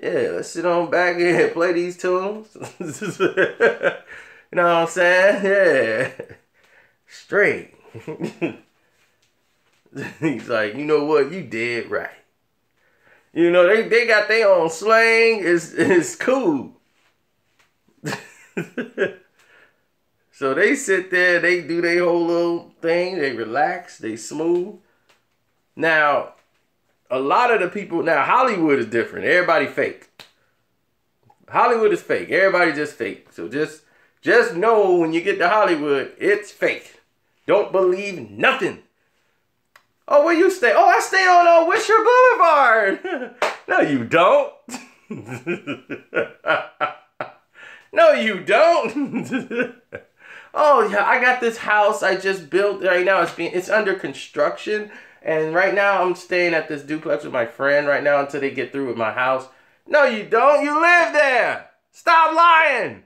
Yeah, let's sit on back here and play these tunes. You know what I'm saying? Yeah. Straight. He's like, you know what? You did right. You know, they got their own slang. It's cool. So they sit there, they do their whole little thing, they relax, they smooth. Now, a lot of the people, now Hollywood is different. Everybody fake. Hollywood is fake. Everybody just fake. So just know when you get to Hollywood, it's fake. Don't believe nothing. Oh, where you stay? Oh, I stay on Wisher Boulevard. No, you don't. No, you don't. Oh, yeah, I got this house I just built right now. It's under construction. And right now I'm staying at this duplex with my friend right now until they get through with my house. No, you don't. You live there. Stop lying.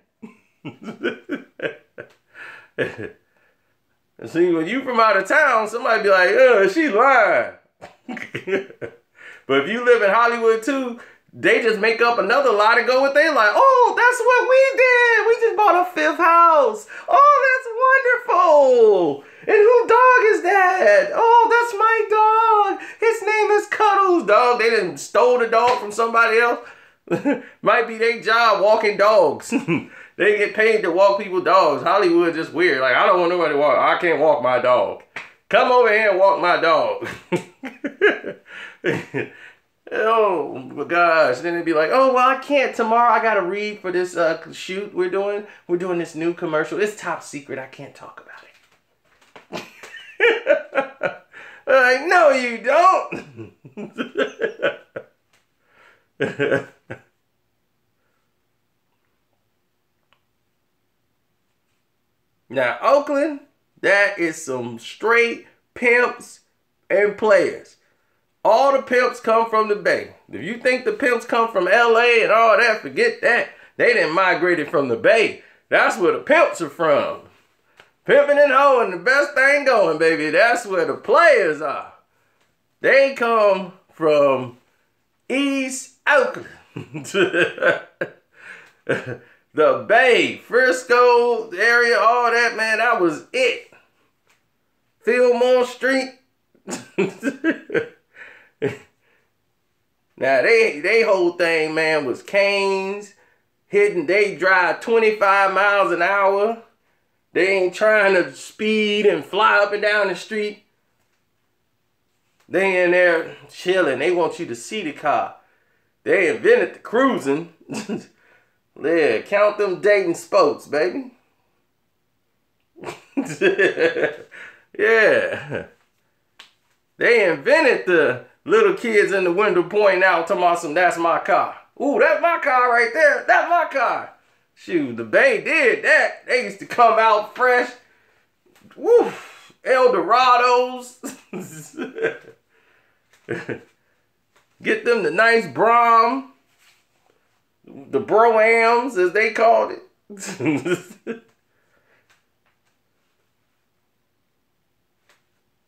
See, when you from out of town, somebody be like, she lying. But if you live in Hollywood too, they just make up another lie to go with their lie. Oh, that's what we did. We just bought a 5th house. Oh, that's wonderful. And whose dog is that? Oh, that's my dog. His name is Cuddles, dog. They done stole the dog from somebody else. Might be their job walking dogs. They get paid to walk people's dogs. Hollywood just weird. Like, I don't want nobody to walk. I can't walk my dog. Come over here and walk my dog. Oh my gosh. Then it'd be like, oh, well, I can't. Tomorrow I got to read for this shoot we're doing. We're doing this new commercial. It's top secret. I can't talk about it. Like, no, you don't. Now, Oakland, that is some straight pimps and players. All the pimps come from the Bay. If you think the pimps come from LA and all that, forget that. They didn't migrated from the Bay. That's where the pimps are from. Pimping and hoeing, the best thing going, baby. That's where the players are. They come from East Oakland. The Bay, Frisco area, all that, man, that was it. Fillmore Street. Now, they whole thing, man, was canes. They drive 25 miles an hour. They ain't trying to speed and fly up and down the street. They in there chilling. They want you to see the car. They invented the cruising. Yeah, count them dating spokes, baby. Yeah. They invented the little kids in the window pointing out, talking about some, that's my car. Ooh, that's my car right there. That's my car. Shoot, the Bay did that. They used to come out fresh. Woo, Eldorados. Get them the nice Brom. The Bro-Ams, as they called it.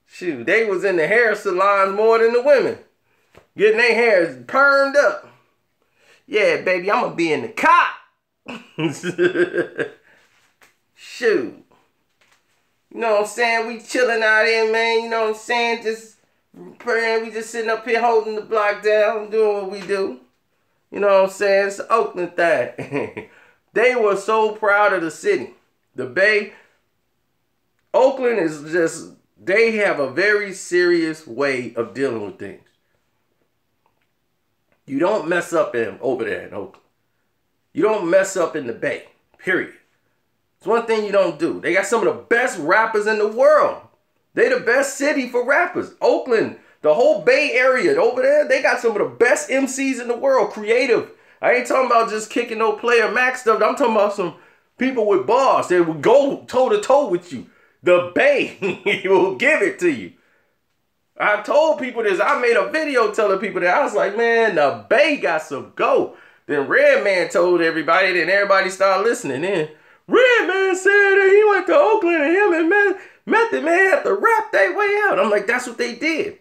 Shoot, they was in the hair salons more than the women. Getting their hair permed up. Yeah, baby, I'm going to be in the car. Shoot. You know what I'm saying? We chilling out here, man. You know what I'm saying? Just praying. We just sitting up here holding the block down, doing what we do. You know what I'm saying? It's the Oakland thing. They were so proud of the city. The Bay. Oakland is just, they have a very serious way of dealing with things. You don't mess up over there in Oakland. You don't mess up in the Bay, period. It's one thing you don't do. They got some of the best rappers in the world. They the best city for rappers. Oakland, the whole Bay Area over there, they got some of the best MCs in the world, creative. I ain't talking about just kicking no Player Max stuff. I'm talking about some people with bars that will go toe-to-toe with you. The Bay will give it to you. I told people this. I made a video telling people that. I was like, man, the Bay got some go. Then Redman told everybody, then everybody started listening. Then Redman said that he went to Oakland and him and Method Man had to rap their way out. I'm like, that's what they did.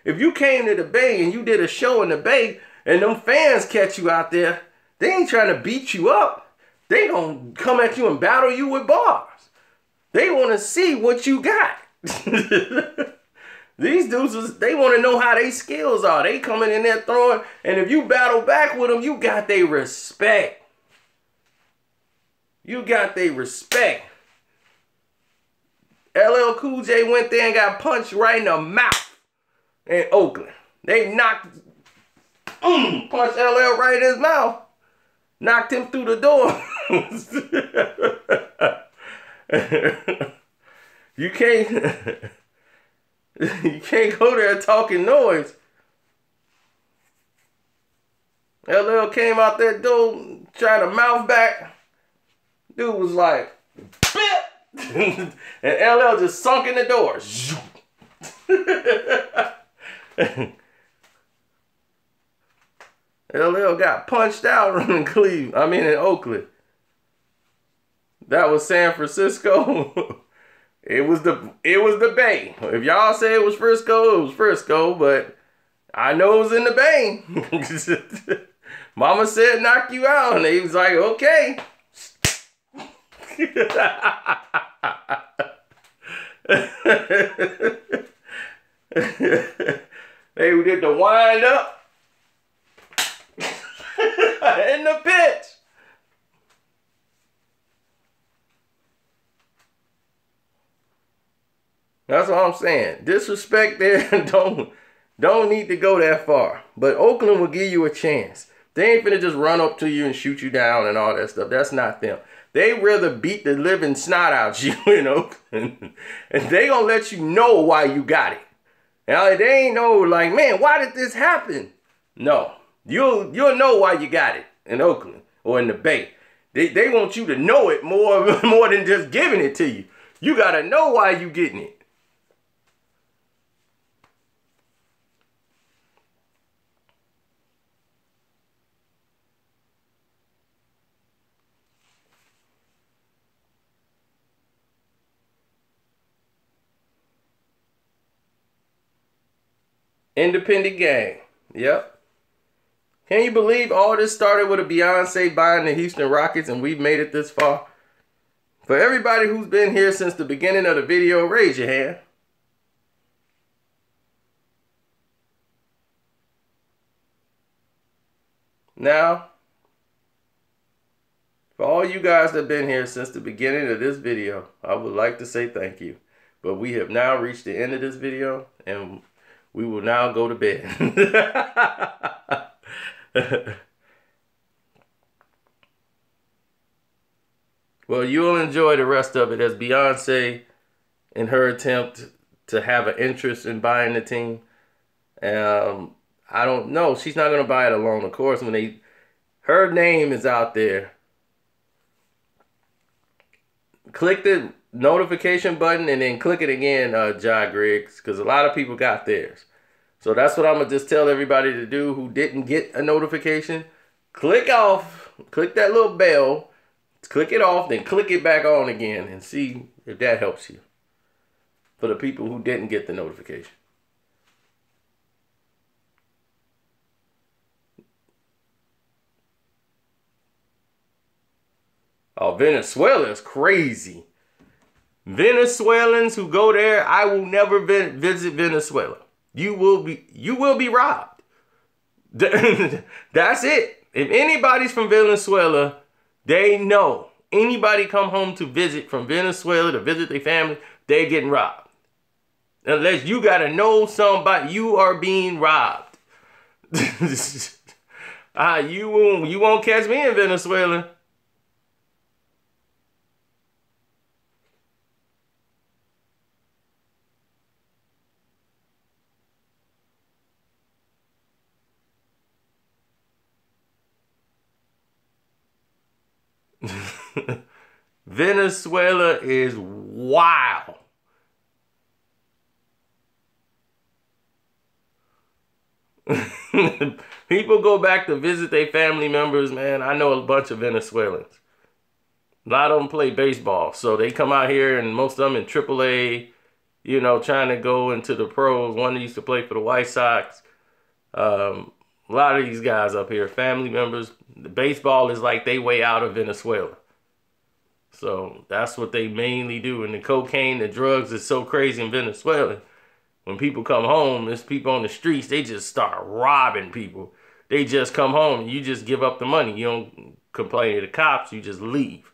If you came to the Bay and you did a show in the Bay and them fans catch you out there, they ain't trying to beat you up. They gonna come at you and battle you with bars. They want to see what you got. These dudes, they want to know how their skills are. They coming in there throwing, and if you battle back with them, you got their respect. You got their respect. LL Cool J went there and got punched right in the mouth in Oakland. They punched LL right in his mouth. Knocked him through the door. You can't you can't go there talking noise. LL came out that door trying to mouth back. Dude was like, and LL just sunk in the door. LL got punched out in Cleveland. I mean in Oakland. That was San Francisco. It was the Bay. If y'all say it was Frisco, it was Frisco, but I know it was in the Bay. Mama said knock you out, and he was like, okay. They did the wind up in the pitch. That's what I'm saying. Disrespect there don't need to go that far. But Oakland will give you a chance. They ain't finna just run up to you and shoot you down and all that stuff. That's not them. They rather beat the living snot out you in Oakland. And they gonna let you know why you got it. Now they ain't know like, man, why did this happen? No. You'll know why you got it in Oakland or in the Bay. They want you to know it more than just giving it to you. You gotta know why you getting it. Independent gang. Yep. Can you believe all this started with a Beyonce buying the Houston Rockets and we've made it this far? For everybody who's been here since the beginning of the video, raise your hand. Now, for all you guys that have been here since the beginning of this video, I would like to say thank you. But we have now reached the end of this video and we will now go to bed. Well, you'll enjoy the rest of it as Beyonce, in her attempt to have an interest in buying the team. I don't know. She's not going to buy it alone. Of course, when her name is out there, click the notification button and then click it again, Jai Griggs, because a lot of people got theirs. So that's what I'm going to just tell everybody to do who didn't get a notification. Click that little bell, click it off, then click it back on again and see if that helps you. For the people who didn't get the notification. Oh, Venezuela is crazy. Venezuelans who go there, I will never visit Venezuela. You will be robbed. That's it. If anybody's from Venezuela, they know. Anybody come home to visit from Venezuela to visit their family, they getting robbed. Unless you gotta know somebody, you are being robbed. You won't catch me in Venezuela. Venezuela is wild. People go back to visit their family members, man. I know a bunch of Venezuelans. A lot of them play baseball. So they come out here and most of them in AAA, you know, trying to go into the pros. One used to play for the White Sox. A lot of these guys up here, family members, the baseball is like they way out of Venezuela. So that's what they mainly do. And the cocaine, the drugs is so crazy in Venezuela. When people come home, there's people on the streets, they just start robbing people. They just come home and you just give up the money. You don't complain to the cops, you just leave.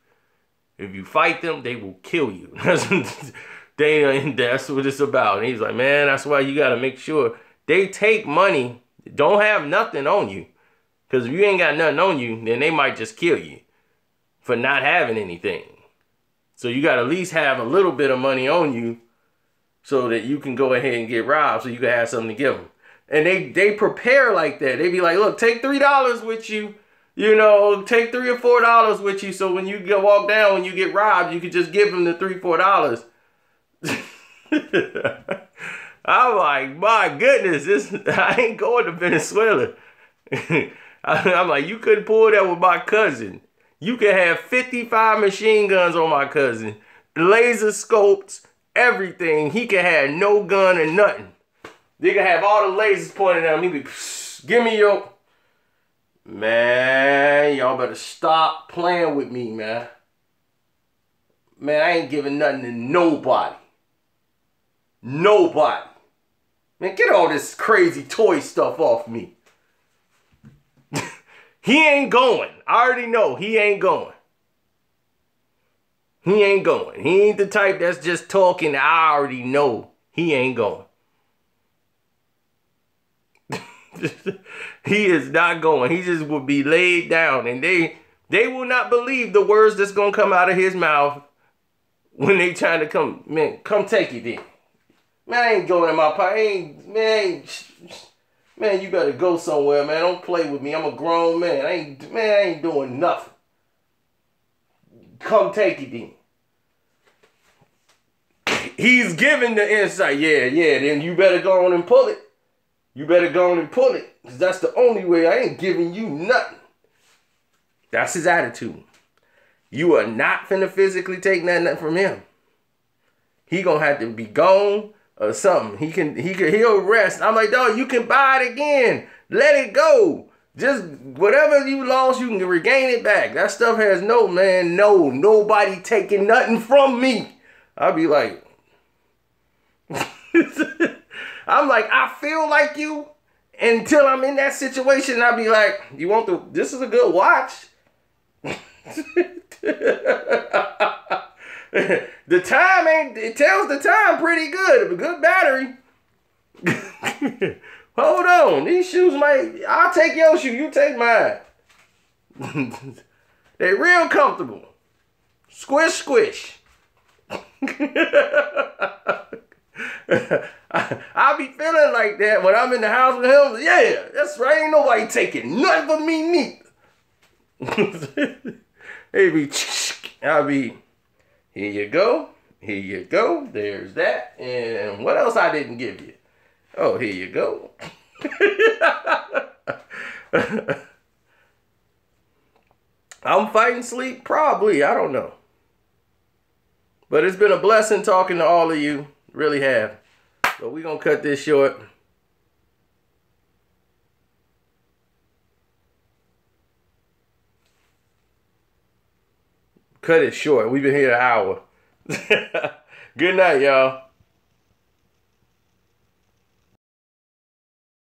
If you fight them, they will kill you. That's what it's about. And he's like, man, that's why you got to make sure they take money. Don't have nothing on you. Because if you ain't got nothing on you, then they might just kill you for not having anything. So you got to at least have a little bit of money on you so that you can go ahead and get robbed so you can have something to give them. And they prepare like that. They be like, look, take $3 with you. You know, take $3 or $4 with you. So when you go walk down, when you get robbed, you can just give them the $3, $4. I'm like, my goodness, I ain't going to Venezuela. I'm like, you couldn't pull that with my cousin. You could have 55 machine guns on my cousin, laser scopes, everything. He could have no gun or nothing. They could have all the lasers pointed at him. He be, give me your... Man, y'all better stop playing with me, man. Man, I ain't giving nothing to nobody. Nobody. Man, get all this crazy toy stuff off me. He ain't going. I already know he ain't going. He ain't going. He ain't the type that's just talking. I already know he ain't going. He is not going. He just will be laid down. And they will not believe the words that's going to come out of his mouth when they trying to come. Man, come take it then. Man, I ain't going in my pocket. Man, you better go somewhere, man. Don't play with me. I'm a grown man. I ain't doing nothing. Come take it then. He's giving the insight. Yeah, then you better go on and pull it. You better go on and pull it. Because that's the only way. I ain't giving you nothing. That's his attitude. You are not finna physically take nothing from him. He gonna have to be gone or something. He'll rest. I'm like, dog, you can buy it again. Let it go. Just whatever you lost, you can regain it back. That stuff has nobody taking nothing from me. I'll be like, I'm like, I feel like you until I'm in that situation. I'll be like, you want this is a good watch. The time it tells the time pretty good. A good battery. Hold on. These shoes I'll take your shoe. You take mine. They real comfortable. Squish, squish. I be feeling like that when I'm in the house with him. Yeah, that's right. Ain't nobody taking nothing from me neither. I'll be, here you go. Here you go. There's that. And what else I didn't give you? Oh, here you go. I'm fighting sleep? Probably. I don't know. But it's been a blessing talking to all of you. Really have. But we're going to cut this short. Cut it short. We've been here an hour. Good night, y'all.